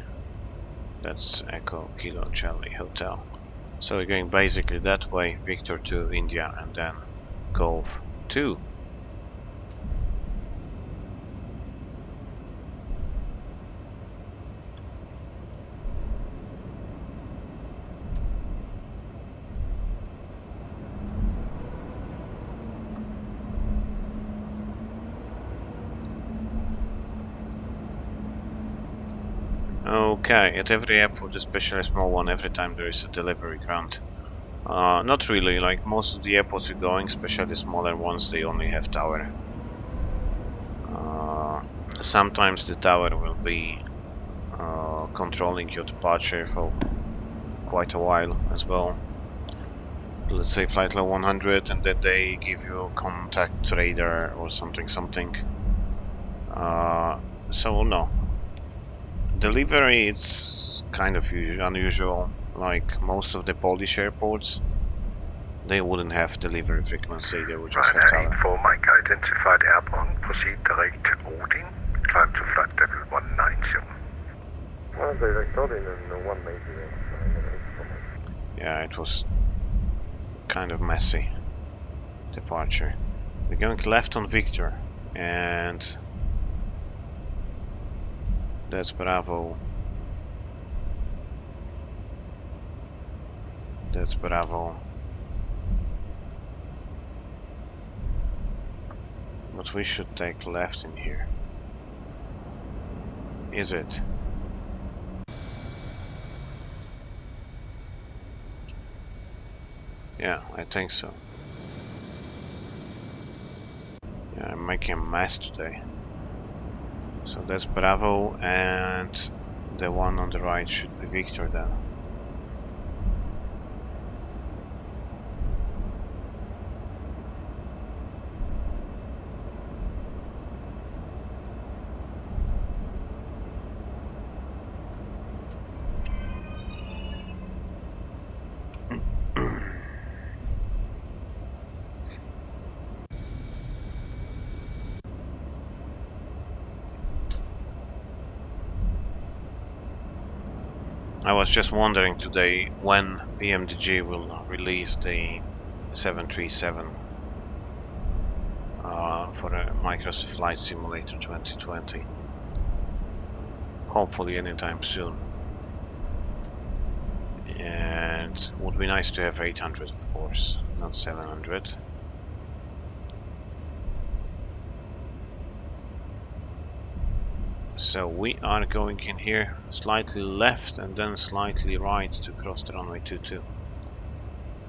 That's Echo Kilo Charlie Hotel. So we're going basically that way, Victor to India and then Golf 2. Okay, at every airport, especially a small one, every time there is a delivery ground. Not really, like most of the airports we're going, especially smaller ones, they only have tower. Sometimes the tower will be controlling your departure for quite a while as well. Let's say flight level 100, and then they give you a contact radar or something. So no. Delivery, it's kind of unusual. Like most of the Polish airports, they wouldn't have delivery frequency, they would just have tower. 84 Mike, identified airborne, proceed direct Odin, climb to flight level 190. Yeah, it was kind of messy departure. We're going left on Victor, and that's Bravo. That's Bravo. But we should take left in here. Is it? Yeah, I think so. Yeah, I'm making a mess today. So that's Bravo, and the one on the right should be Victor then. I was just wondering today when BMDG will release the 737 for a Microsoft Flight Simulator 2020. Hopefully anytime soon. And would be nice to have 800, of course, not 700. So we are going in here slightly left and then slightly right to cross the runway 22.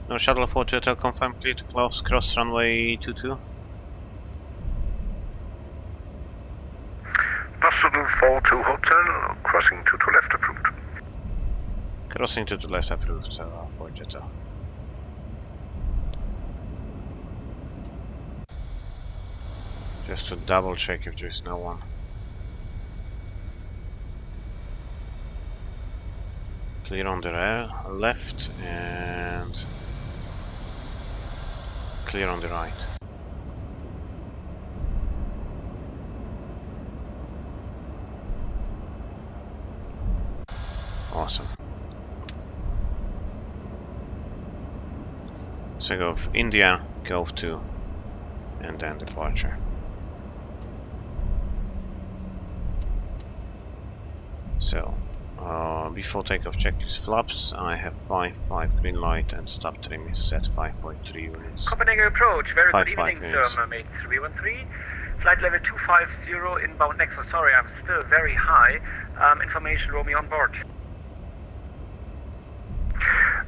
No shuttle 40 hotel confirmed, clear to cross runway 22. Shuttle 42 hotel, crossing to left approved. Crossing to the left approved, for Jetta. Just to double check if there is no one. Clear on the left and clear on the right. Awesome. So go for India, Golf 2, and then departure. So Before takeoff checklist flaps, I have 5 green light and stop trim is set 5.3 units. Copenhagen approach, very good 5 evening, units. sir, Mermaid 313. Flight level 250, inbound next. Oh, sorry, I'm still very high. Information, Romeo on board.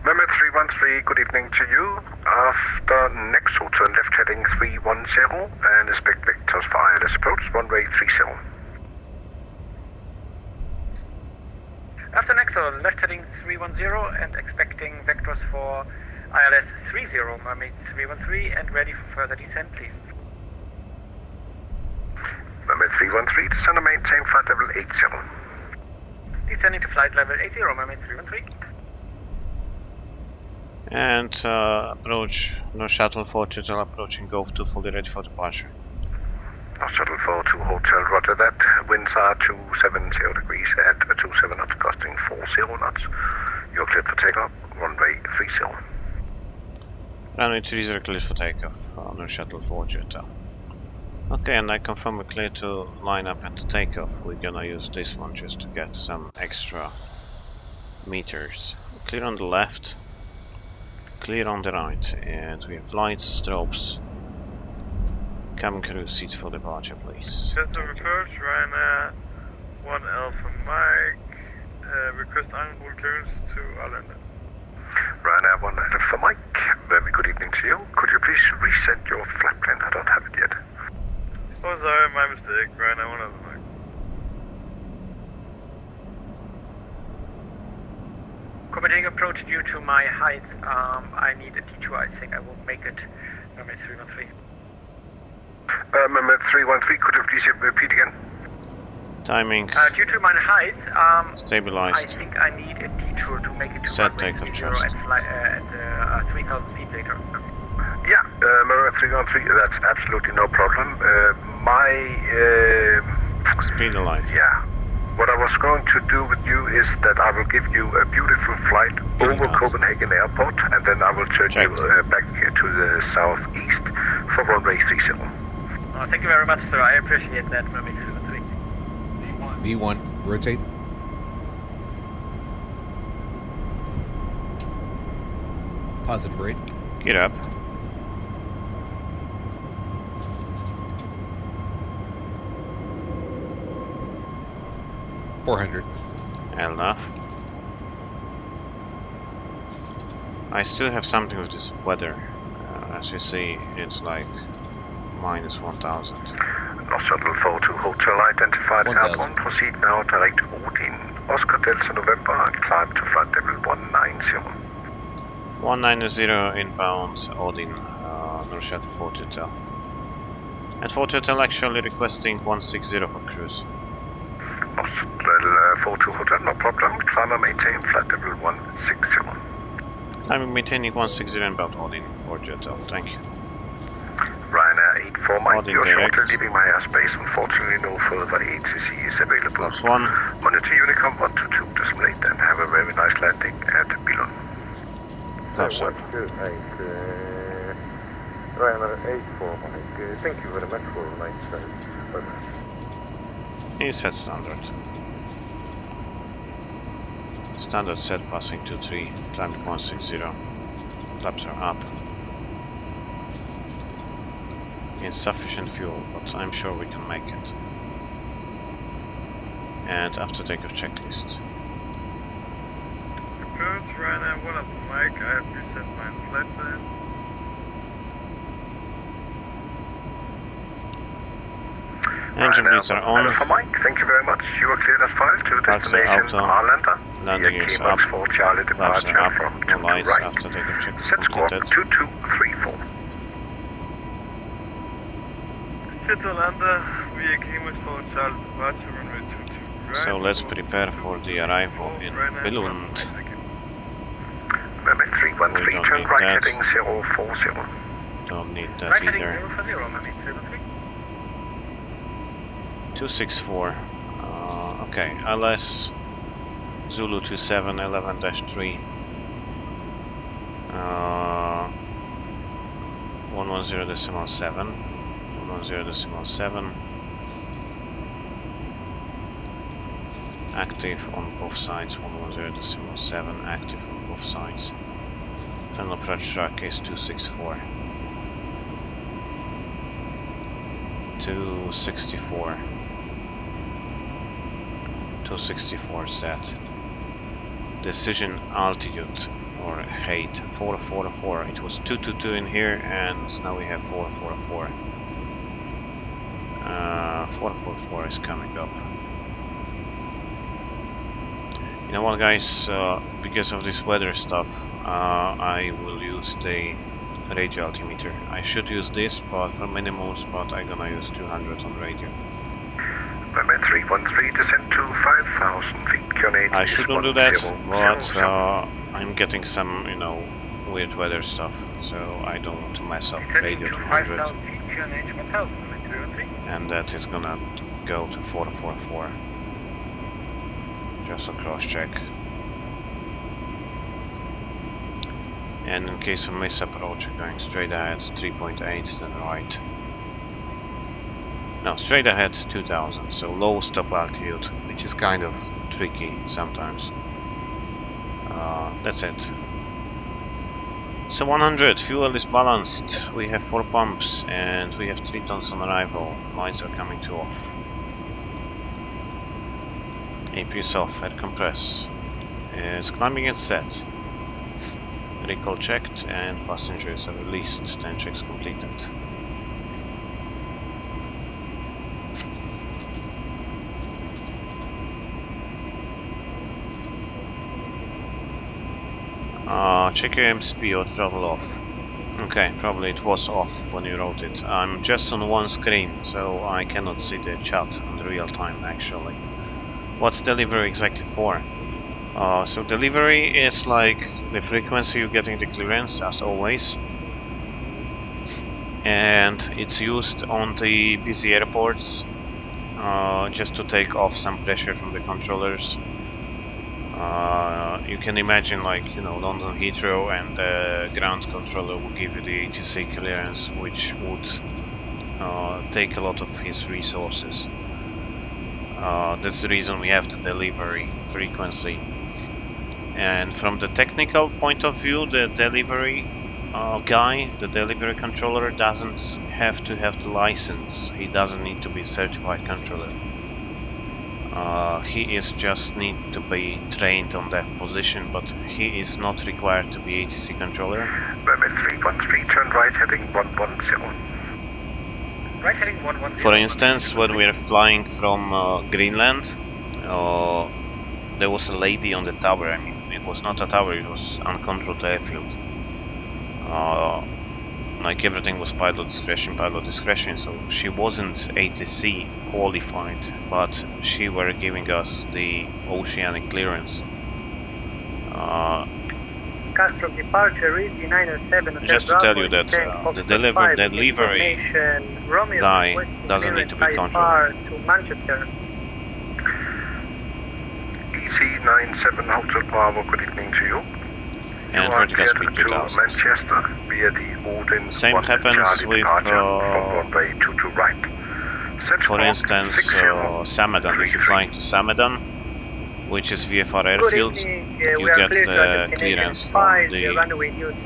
Mermaid 313, good evening to you. After next turn left heading 310 and expect vectors for ILS approach runway 30. After next, left heading 310 and expecting vectors for ILS 30, Mermaid 313, and ready for further descent, please. Mermaid 313, descend and maintain flight level 80. Descending to flight level 80, Mermaid 313. And approach, no shuttle 4 total approaching Gulf 2 fully ready for departure. No shuttle 4 to hotel, roger that. Winds are 270 degrees at 27 knots, costing 40 knots. You're cleared for takeoff, runway 30. Runway 30 cleared for takeoff, no shuttle 4 total. Okay, and I confirm we're clear to line up at the takeoff. We're gonna use this one just to get some extra meters. Clear on the left, clear on the right, and we have lights, strobes. Cabin crew seats for departure, please. Custom approach, Ryanair 1 Alpha Mike. Request on-board clearance to Arlanda. Ryanair 1 Alpha Mike, very good evening to you. Could you please reset your flight plan? I don't have it yet. Oh, sorry, my mistake. Ryanair 1 Alpha Mike. Copenhagen approach, due to my height, I need a detour. I think I won't make it. Mermaid 313. Mermaid 313, could you please repeat again? Timing. Due to my height, stabilized. I think I need a detour to make it to Set runway takeoff 30 thrust. at 3,000 feet later. Yeah, Mermaid 313, that's absolutely no problem. Speed alive. Yeah. What I was going to do with you is that I will give you a beautiful flight over Copenhagen Airport, and then I will turn you back to the southeast for runway 30. Oh, thank you very much, sir. I appreciate that, Mermaid 313. V1, rotate. Positive rate. Get up. $400. Enough. I still have something with this weather. As you see, it's like minus 1,000. North Shuttle 4 to hotel identified airborne. Proceed now direct to Odin. Oscar Delta November and climb to flight level 190. 190 inbound Odin, North Shuttle 4 Hotel. And 4 Hotel actually requesting 160 for cruise. North Shuttle 4 to hotel, no problem. Climb and maintain flight level 160. I'm maintaining 160 inbound Odin 4 Hotel, thank you. Ryanair 84 Mike, Odin you're direct. shortly leaving my airspace. Unfortunately, no further ATC is available. +1. Monitor Unicom 122 display and have a very nice landing at Billund. Flaps up. Ryanair 84 Mike, thank you very much for a nice service. He set standard. Standard set passing 23, climbing 160. Flaps are up. Insufficient fuel, but I'm sure we can make it. And after takeoff checklist. Approach, Ryanair 1 Alpha Mike. I have reset my flight plan. Engine bleeds are on. Alpha Mike, thank you very much. You are cleared as filed to Flaps are destination out. Arlanda. Landing is up. KMX 4 Charlie Flaps departure are up. from No 2 to lights right. after takeoff checklist Set squawk completed. 2234. Arlanda, via KMX 4 Charlie departure runway 22 right. So let's prepare for the arrival in Billund. Mermaid 313, turn need right that. heading 040. Don't need that Right heading either. 040, Mermaid 313. 264. Okay, LS Zulu 27 11-3. 110.7. 110.7. Active on both sides, 110.7, active on both sides. Final approach track is 264. 264. 264 set. Decision altitude or height 444. It was 222 in here, and now we have 444. 444 is coming up. You know what, guys? Because of this weather stuff, I will use the radio altimeter. I should use this, but for minimums, but I'm gonna use 200 on radio. Runway 313, descent to 5,000 feet. QNH I shouldn't do that, but I'm getting some, you know, weird weather stuff, so I don't want to mess up radio 200. And that is gonna go to 444. Just a cross check. And in case of misapproach, going straight ahead 3.8, then right. No, straight ahead 2000, so low stop altitude, which is kind of tricky sometimes. That's it. So 100, fuel is balanced, we have 4 pumps and we have 3 tons on arrival, lights are coming to off. AP is off, air compress. It's climbing and set. Recall checked and passengers are released, 10 checks completed. Check your MCP or throttle off. Okay, probably it was off when you wrote it. I'm just on one screen, so I cannot see the chat in real time actually. What's delivery exactly for? So delivery is like the frequency you're getting the clearance, as always. And it's used on the busy airports just to take off some pressure from the controllers. You can imagine, like, you know, London Heathrow, and the ground controller will give you the ATC clearance, which would take a lot of his resources. That's the reason we have the delivery frequency. And from the technical point of view, the delivery guy, the delivery controller, doesn't have to have the license. He doesn't need to be certified controller. He is just need to be trained on that position, but he is not required to be ATC controller. Runway 313, turn right heading 110. Right heading 110. For instance, when we are flying from Greenland, there was a lady on the tower. I mean, it was not a tower, it was uncontrolled airfield. Like everything was pilot discretion, so she wasn't ATC qualified, but she were giving us the oceanic clearance. Castro departure is the 907. Just to tell you that the delivery guy doesn't need to be controlled. To Manchester. EC97 Hotel Bravo, good evening to you. And vertical speed 2000. Manchester via the Odin. Same happens with, right. for instance, Samadan. If you're flying to Samadan, which is VFR airfield, you get the clearance from the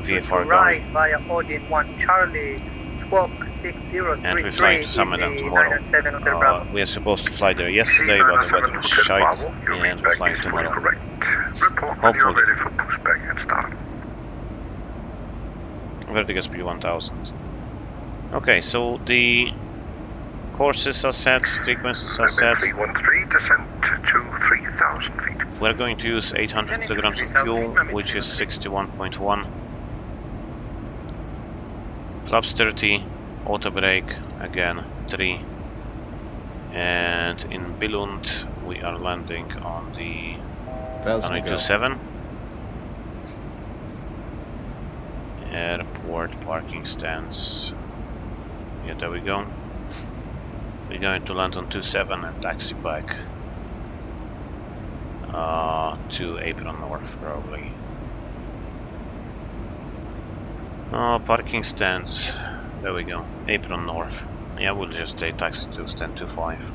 VFR guy. Via Odin 1 Charlie, squawk 6033. And we're flying to Samadan tomorrow. We are supposed to fly there yesterday, but the weather was shite, and we're flying tomorrow. Hopefully. Vertical speed 1000. Okay, so the courses are set, frequencies are set. 313, descent to 3,000 feet. We're going to use 800 kilograms of fuel, which is 61.1. Flaps 30, auto brake, again 3. And in Billund we are landing on the 927. Airport parking stands. Yeah, there we go. We're going to land on 27 and taxi back to Apron North, probably. Parking stands. There we go. Apron North. Yeah, we'll just take taxi to stand 25.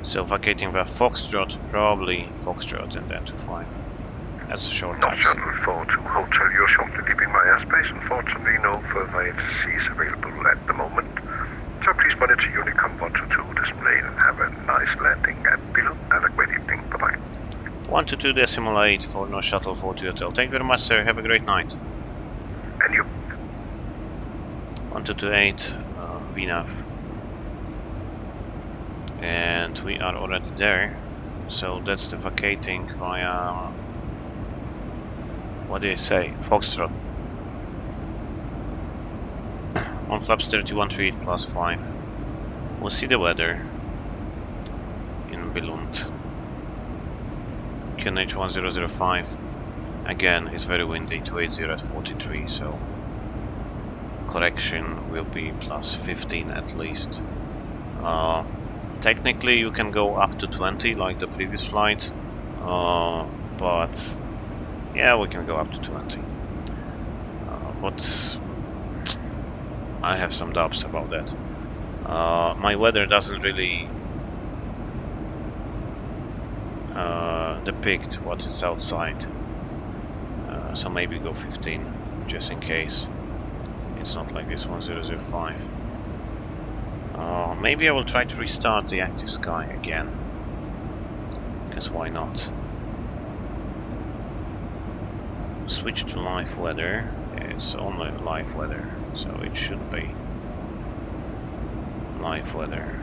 So vacating the Foxtrot, probably Foxtrot and then to 5. That's a short Not taxi. Shuttle 42 Hotel, you're shortly leaving my airspace. Unfortunately, no further ATCs available at the moment. So please monitor Unicom 122 display and have a nice landing at Billund. Have a great evening. Bye-bye. 122.8 for No Shuttle 42 Hotel. Thank you very much, sir. Have a great night. And you. 1228 VNAV. And we are already there. So that's the vacating via, what do you say, Foxtrot. On flaps 3138 plus 5. We'll see the weather in Billund. EKCH 1005. Again, it's very windy, 280 at 43, so correction will be plus 15 at least. Technically you can go up to 20 like the previous flight, but yeah, we can go up to 20. But I have some doubts about that. My weather doesn't really depict what is outside, so maybe go 15 just in case it's not like this 1005. Maybe I will try to restart the active sky again, because why not? Switch to live weather. It's only live weather, so it should be live weather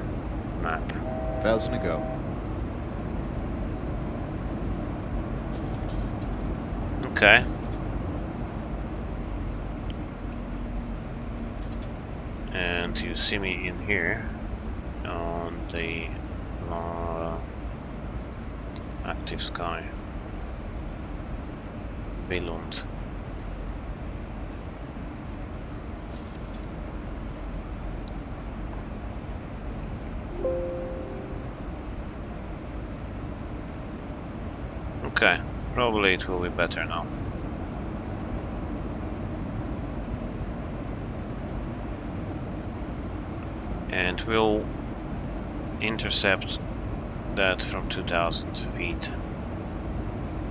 map. 1,000 to go. Okay. And you see me in here on the active sky, Billund. Okay, probably it will be better now. And we'll intercept that from 2000 feet.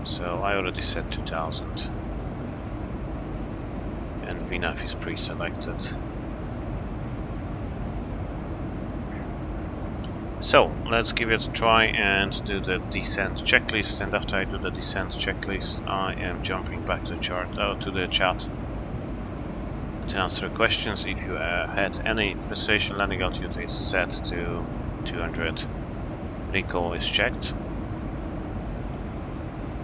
So I already said 2000. And VNAV is pre-selected. So let's give it a try and do the descent checklist. And after I do the descent checklist, I am jumping back to the chat to answer questions. If you had any precision, landing altitude is set to 200. Recall is checked.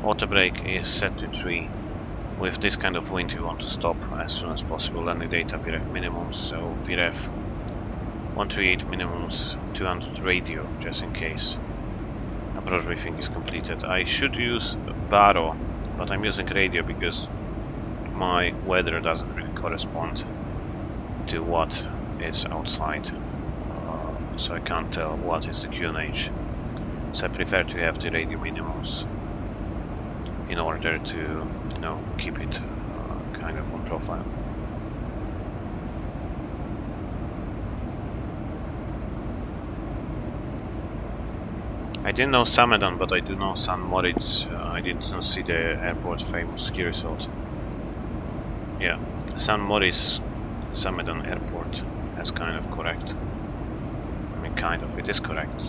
Auto brake is set to 3. With this kind of wind, you want to stop as soon as possible. Landing data VREF minimums, so VREF 138 minimums, 200 radio, just in case. Approach briefing is completed. I should use Baro, but I'm using radio because my weather doesn't really correspond to what is outside, so I can't tell what is the QNH. So I prefer to have the radio minimums in order to, you know, keep it kind of on profile. I didn't know Samedan, but I do know San Moritz. I didn't see the airport famous ski resort. Yeah, San Moritz Samedan airport. That's kind of correct. I mean, kind of, it is correct.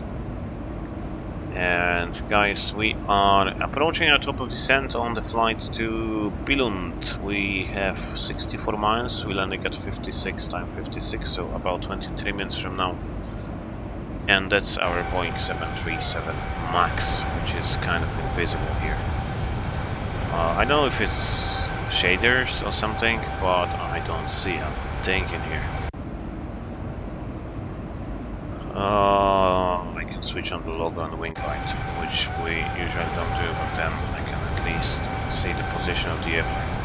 And guys, we are approaching our top of descent on the flight to Billund. We have 64 miles. We're landing at 56 times 56, so about 23 minutes from now. And that's our Boeing 737 MAX, which is kind of invisible here. I don't know if it's shaders or something, but I don't see a thing in here. I can switch on the logo on the wing light, which we usually don't do, but then I can at least see the position of the airplane.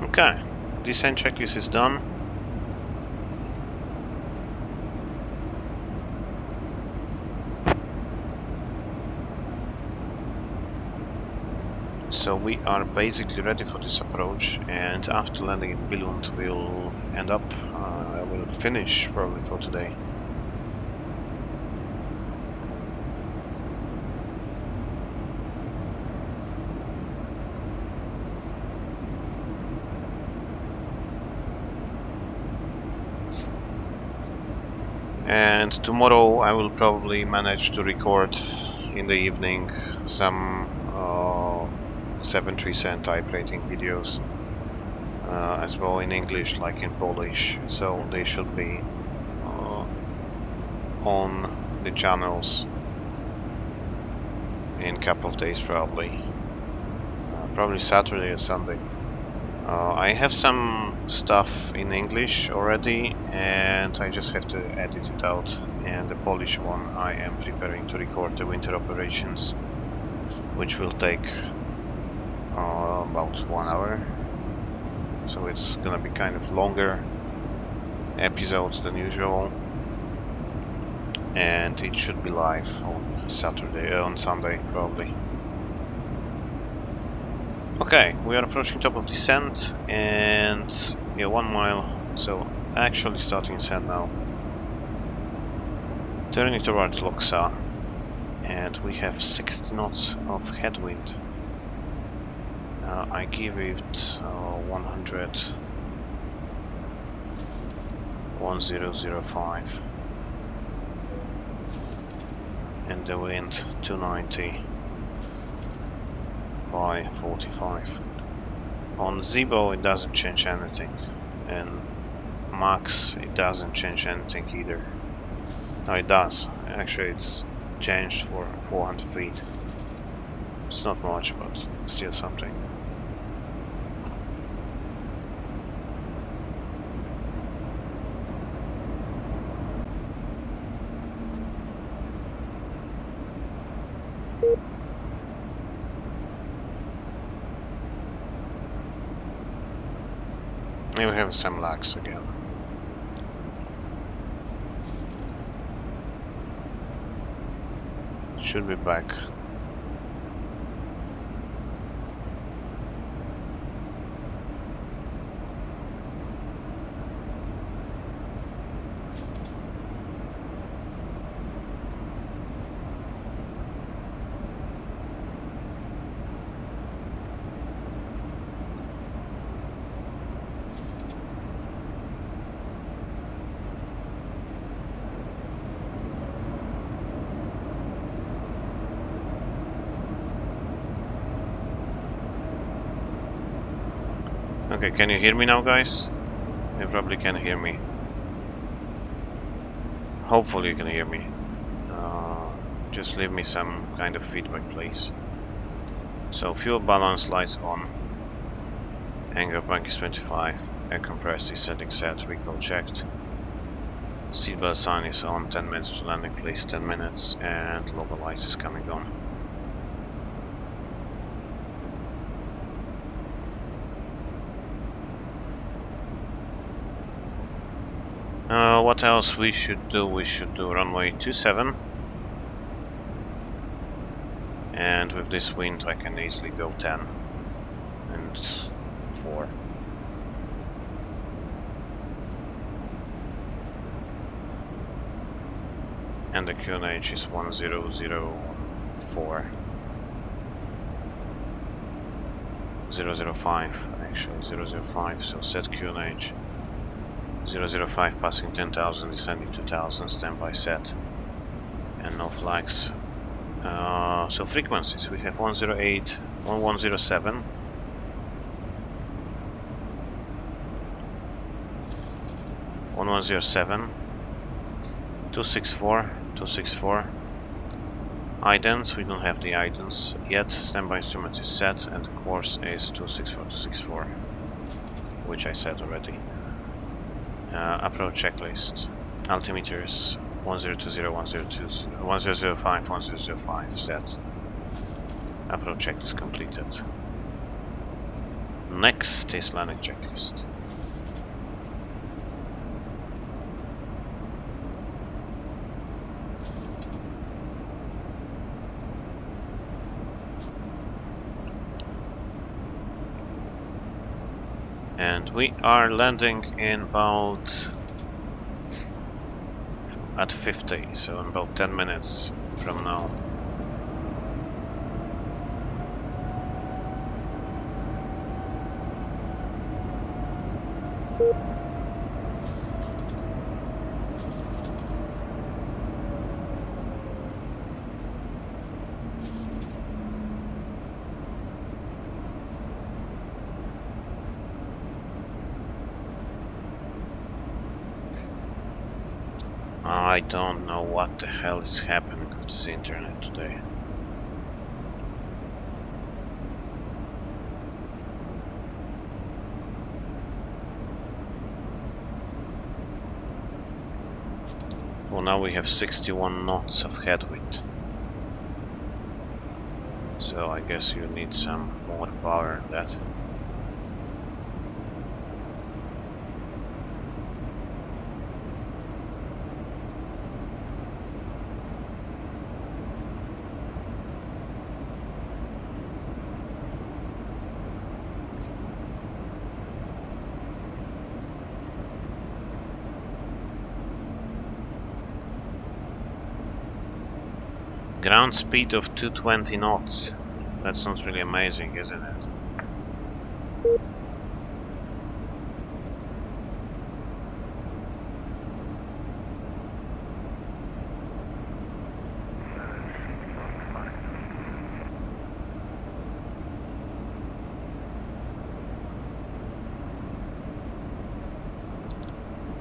Okay, descent checklist is done. So we are basically ready for this approach, and after landing in Billund we'll end up, I will finish probably for today. And tomorrow I will probably manage to record in the evening some 737 type rating videos as well in English like in Polish, so they should be on the channels in a couple of days probably. Probably Saturday or Sunday. I have some stuff in English already and I just have to edit it out, and the Polish one I am preparing to record the winter operations, which will take about 1 hour, so it's gonna be kind of longer episode than usual, and it should be live on Sunday probably. Okay, we are approaching top of descent, and yeah, 1 mile, so actually starting descent now. Turning towards Loksa, and we have 60 knots of headwind. I give it 1005, and the wind 290 by 45. On Zibo it doesn't change anything, and Max it doesn't change anything either. No, it does. Actually it's changed for 400 feet. It's not much, but still something. We have some lags again. Should be back. Okay, can you hear me now, guys? You probably can hear me. Hopefully you can hear me. Just leave me some kind of feedback, please. So, fuel balance lights on. Angle bank is 25. Air compressed is setting set. Recall checked. Seatbelt sign is on. 10 minutes to landing, please. 10 minutes. And logo lights is coming on. What else we should do? We should do runway 27, and with this wind I can easily go 10 and 4. And the QNH is 1004. 005 actually, 005, so set QNH 005 passing 10,000, descending 2,000, standby set, and no flags. So frequencies, we have 108, 1107, 1107, 264, 264. Idents, we don't have the idents yet. Standby instrument is set, and the course is 264, 264, which I said already. Approach checklist. Altimeters 1020, 1020, 1005, 1005 set. Approach checklist completed. Next is landing checklist. And we are landing in about at 50, so in about 10 minutes from now. I don't know what the hell is happening with this internet today. Well, now we have 61 knots of headwind. So I guess you need some more power than that. Ground speed of 220 knots. That's not really amazing, isn't it?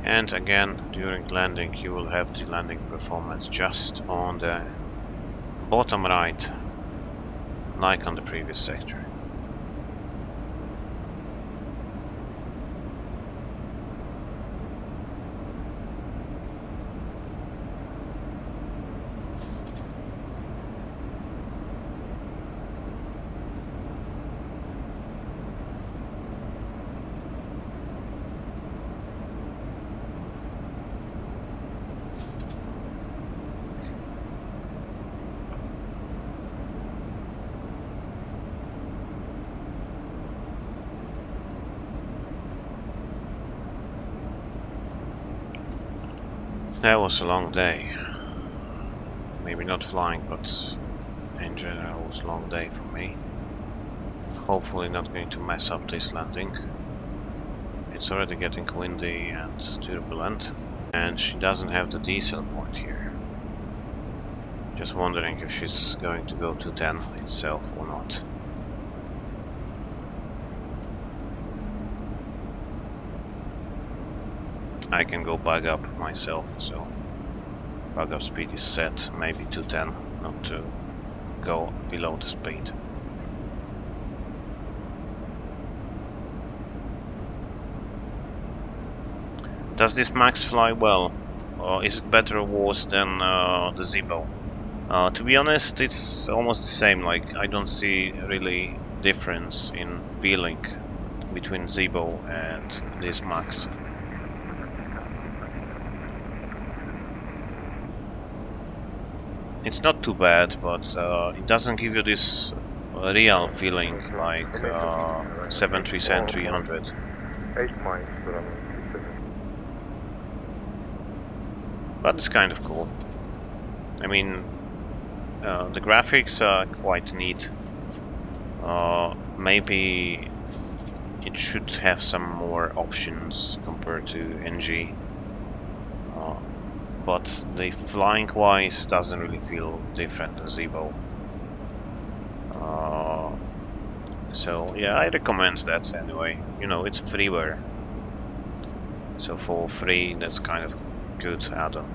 And again, during landing, you will have the landing performance just on the bottom right, like on the previous sector. That was a long day. Maybe not flying, but in general it was a long day for me. Hopefully not going to mess up this landing. It's already getting windy and turbulent, and she doesn't have the diesel point here. Just wondering if she's going to go to 10 itself or not. I can go bug up myself, so bug up speed is set, maybe to 10, not to go below the speed. Does this Max fly well? Or is it better or worse than the Zibo? To be honest, it's almost the same. Like, I don't see really difference in feeling between Zibo and this Max. It's not too bad, but it doesn't give you this real feeling like 737-300. 8 miles per hour. But it's kind of cool. I mean, the graphics are quite neat. Maybe it should have some more options compared to NG. But the flying wise doesn't really feel different than Zibo. So yeah, I recommend that anyway. You know, it's freeware. So for free, that's kind of good add-on.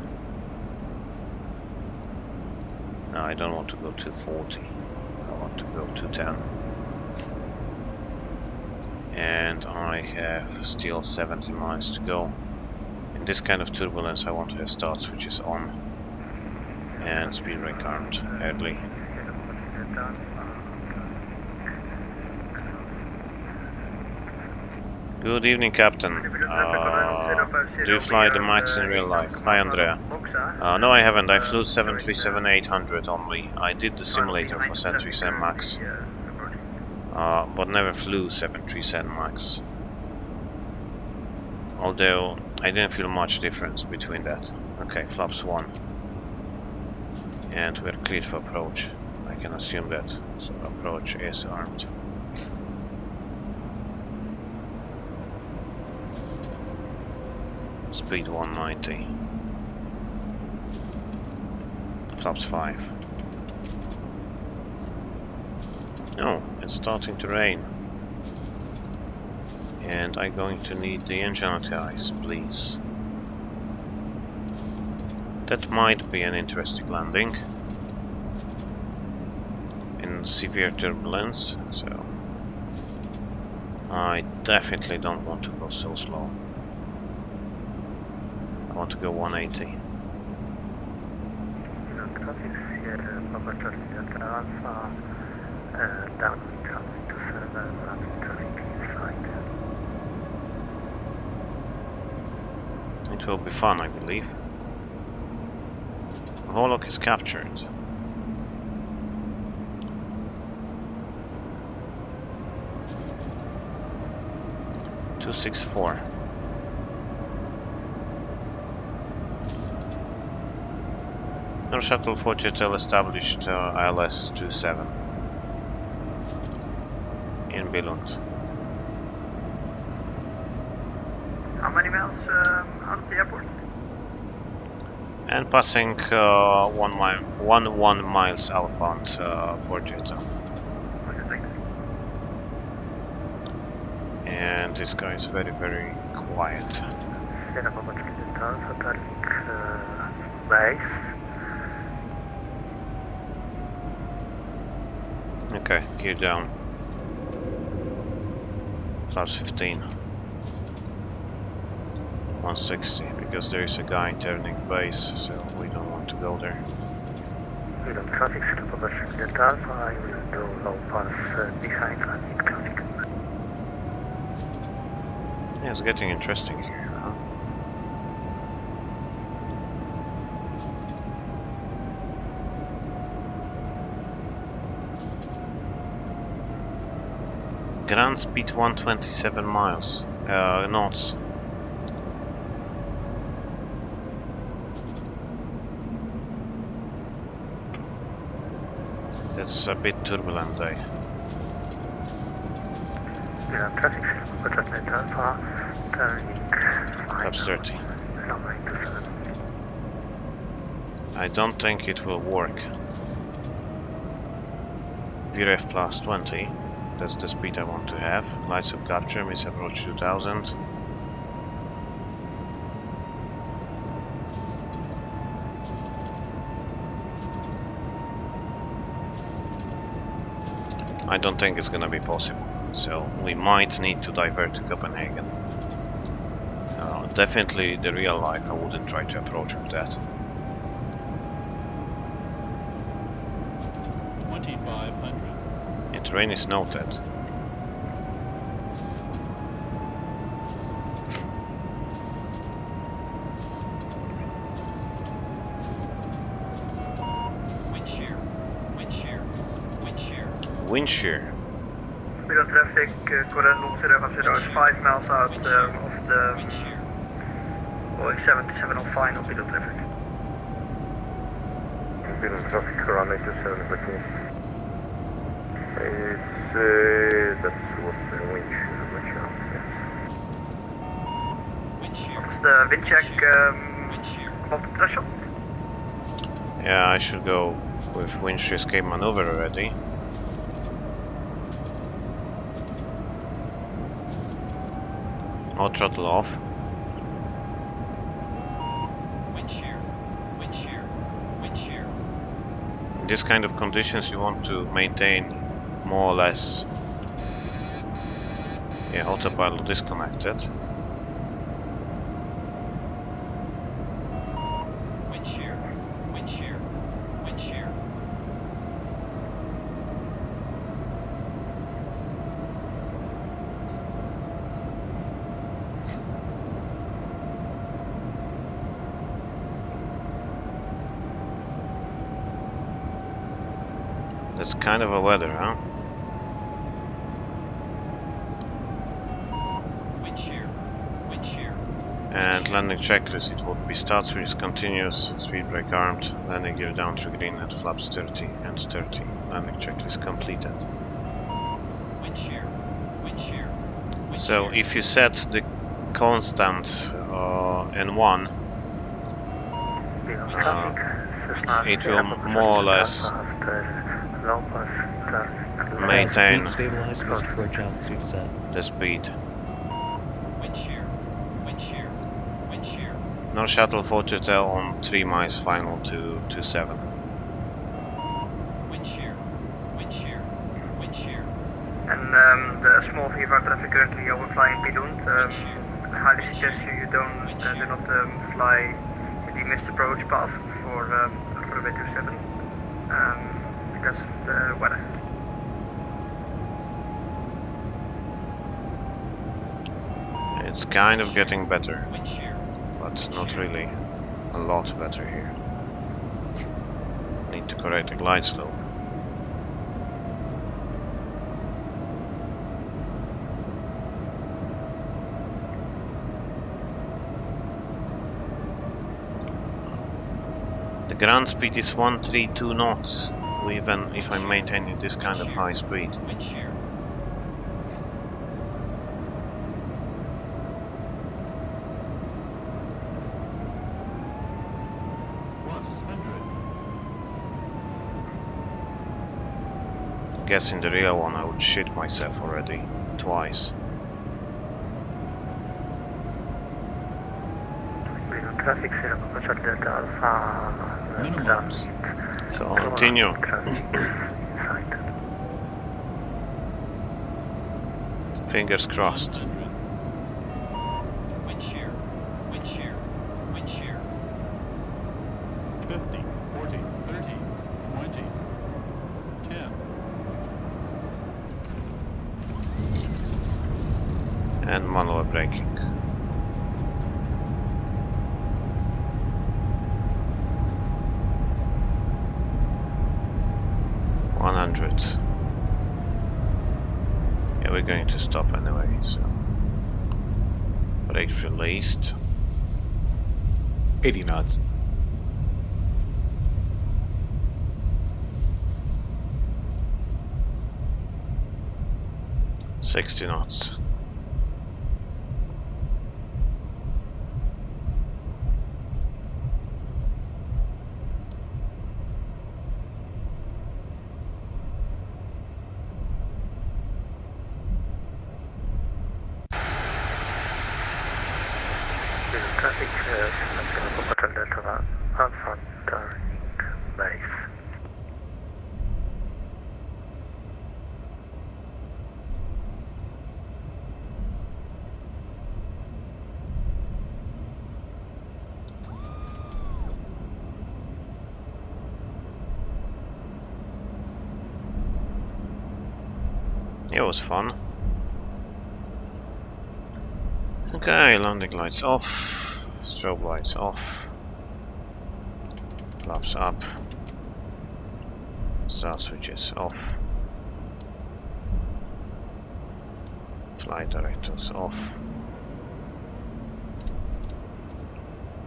No, I don't want to go to 40. I want to go to 10. And I have still 70 miles to go. In this kind of turbulence, I want to have start switches on and speed brake armed early. Good evening, Captain. Do you fly the Max in real life? Hi, Andrea. No, I haven't. I flew 737-800 only. I did the simulator for 737 Max, but never flew 737 Max. Although I didn't feel much difference between that. Okay, flaps 1. And we're cleared for approach. I can assume that. So approach is armed. Speed 190. Flaps 5. Oh, it's starting to rain. And I'm going to need the engine anti-ice, please. That might be an interesting landing. In severe turbulence, so I definitely don't want to go so slow. I want to go 180. It will be fun, I believe. Hollock is captured. .264. No shuttle Fojetel established ILS 27 in Billund. How many miles out of the airport? And passing 1 miles outbound for Jetta. And this guy is very, very quiet. Okay, gear down. Flaps 15. 160, because there is a guy turning base, so we don't want to go there. Traffic Delta, I will do low pass behind landing traffic. Yeah, it's getting interesting here, huh? Ground speed 127 miles, knots. It's a bit turbulent day. Traffic Alpha, turning Flaps 30. I don't think it will work. VRF plus 20. That's the speed I want to have. Lights of capture, miss approach 2000. I don't think it's gonna be possible, so we might need to divert to Copenhagen. Definitely the real life I wouldn't try to approach with that. 2500. Terrain is noted. Wind shear. Billund traffic, Korean North 5 miles out of the Boeing 7705 on Billund traffic. Billund traffic around 87 between. That's what the wind shear, What's the wind check above the threshold? Yeah, I should go with wind shear escape maneuver already. I'll throttle off. Wind shear, wind shear, wind shear. In this kind of conditions you want to maintain more or less, yeah, autopilot disconnected. Wind shear, wind shear, wind shear. That's kind of a weather, huh? Wind shear, wind shear, at landing checklist, it would be start switch continuous, speed brake armed, landing gear down to green at flaps 30 and 30. Landing checklist completed. Wind shear. Wind shear. Wind So shear. if you set the constant N1, it will more or less maintain Feet stabilized, must approach altitude set. the speed. Wind shear. Wind shear. Wind shear. North Shuttle 40 on 3 miles final to 27. Wind shear. Wind shear. Wind shear. And the small VFR traffic currently overflying Billund. I highly suggest you don't do not fly the missed approach path for runway 27 because of the weather. It's kind of getting better, Wind shear. but not really a lot better here. Need to correct the glide slope. The ground speed is 132 knots, even if I'm maintaining this kind of high speed. Wind shear. Guess in the real one I would shit myself already, twice. Traffic 0, Charlie Delta Alpha. Continue. Fingers crossed. Wind shear. Wind shear. Wind shear. 50, 40, 30, 20, 10. And manual braking. Yeah, we're going to stop anyway, so brakes released. 80 knots. $60 knots. Traffic Hotel Delta Alpha turning base. It was fun. Okay, landing lights off, strobe lights off, flaps up, start switches off, flight directors off,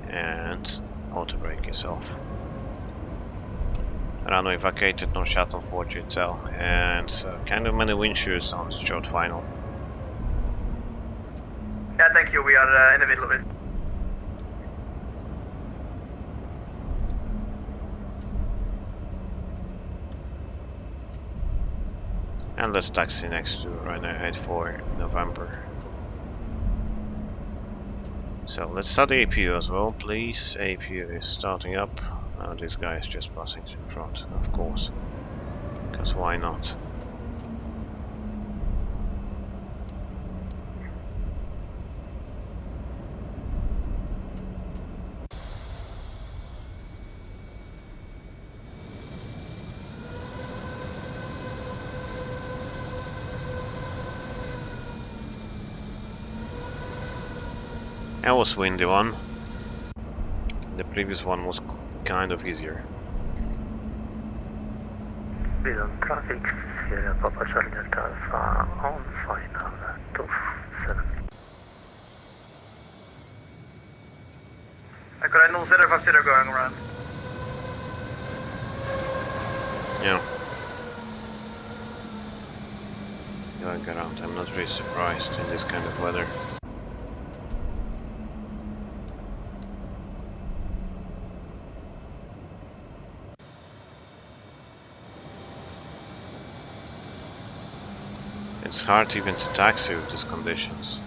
and auto brake is off. Runway vacated, North Shuttle 40 hotel, and kind of many wind shears on short final. Yeah, thank you. We are in the middle of it. And let's taxi next to runway 84 November. So let's start the APU as well, please. APU is starting up. This guy is just passing to the front, of course. Because why not? That was windy one. The previous one was kind of easier. Billund traffic, Sierra Papa Charlie Delta Alpha on final 27. consider going around. Yeah. Going around, I'm not really surprised in this kind of weather. It's hard even to taxi with these conditions.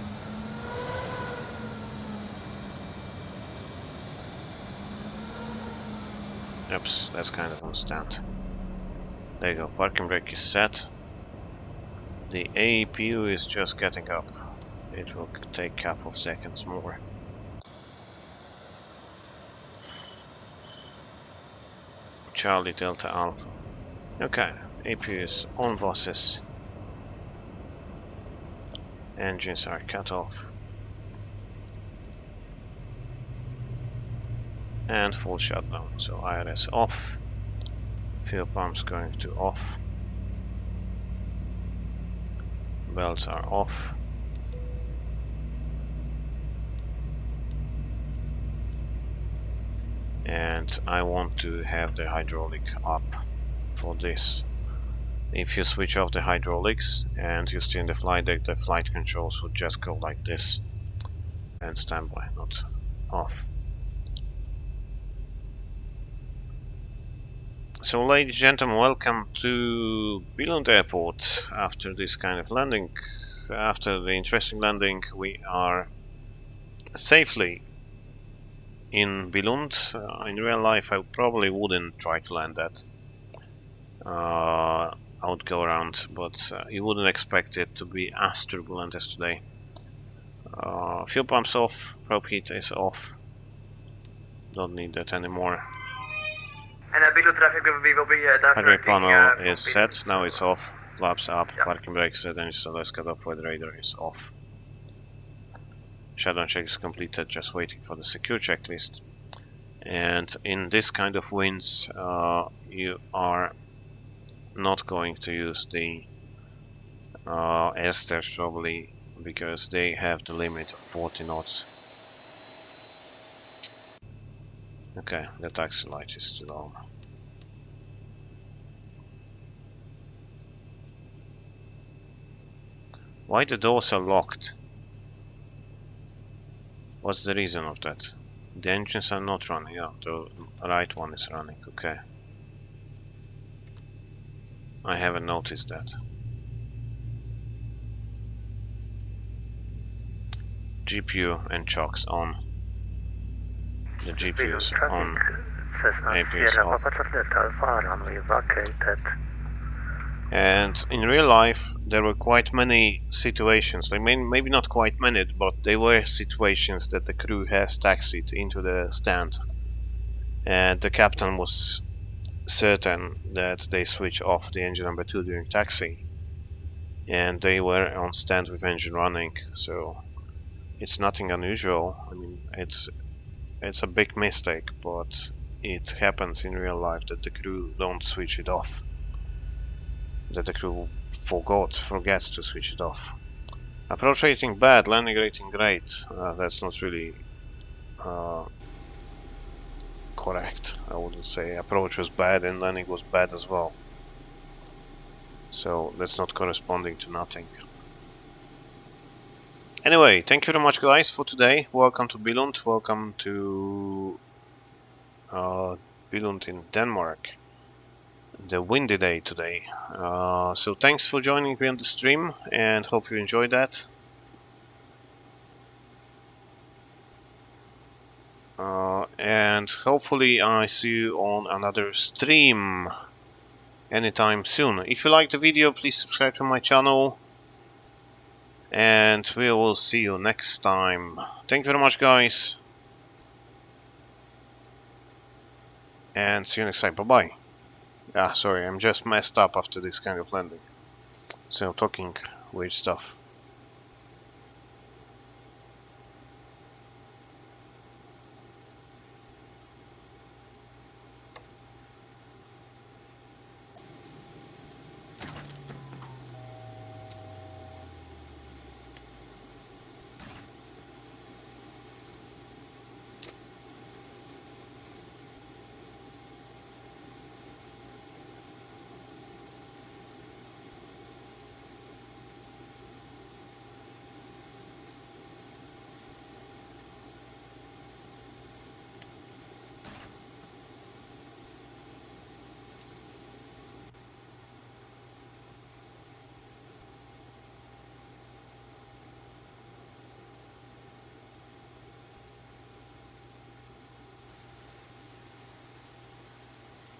Oops, that's kind of on stand. There you go, parking brake is set. The APU is just getting up. It will take a couple of seconds more. Charlie Delta Alpha. Okay, APU is on bosses. Engines are cut off. And full shutdown, so IRS off. Fuel pumps going to off. Belts are off. And I want to have the hydraulic up for this. If you switch off the hydraulics and you stay in the flight deck, the flight controls would just go like this. And standby, not off. So ladies and gentlemen, welcome to Billund Airport. After this kind of landing, after the interesting landing, we are safely in Billund. In real life I probably wouldn't try to land that. I would go around, but you wouldn't expect it to be as turbulent as today. Fuel pumps off, probe heat is off. Don't need that anymore. And Billund traffic, we will be Highway panel is set, now it's off. Flaps up, parking brakes set, and let's cut off with radar is off. Shutdown check is completed, just waiting for the secure checklist. And in this kind of winds, you are not going to use the esters probably, because they have the limit of 40 knots. Okay, the taxi light is still on. Why the doors are locked? What's the reason of that? The engines are not running. Yeah, the right one is running. Okay. I haven't noticed that. GPU and chocks on. The GPU is on. APU is off. And in real life, there were quite many situations. I mean, maybe not quite many, but there were situations that the crew has taxied into the stand, and the captain was certain that they switch off the engine number 2 during taxi, and they were on stand with engine running. So it's nothing unusual. I mean, it's a big mistake, but it happens in real life that the crew don't switch it off. That the crew forgets to switch it off. Approach rating bad, landing rating great. That's not really correct. I wouldn't say approach was bad and landing was bad as well. So that's not corresponding to nothing. Anyway, thank you very much guys for today. Welcome to Billund. Welcome to Billund in Denmark. The windy day today. So thanks for joining me on the stream and hope you enjoyed that. And hopefully I see you on another stream anytime soon. If you like the video, please subscribe to my channel and we will see you next time. Thank you very much guys and see you next time. Bye bye. Ah, sorry, I'm just messed up after this kind of landing. So talking weird stuff.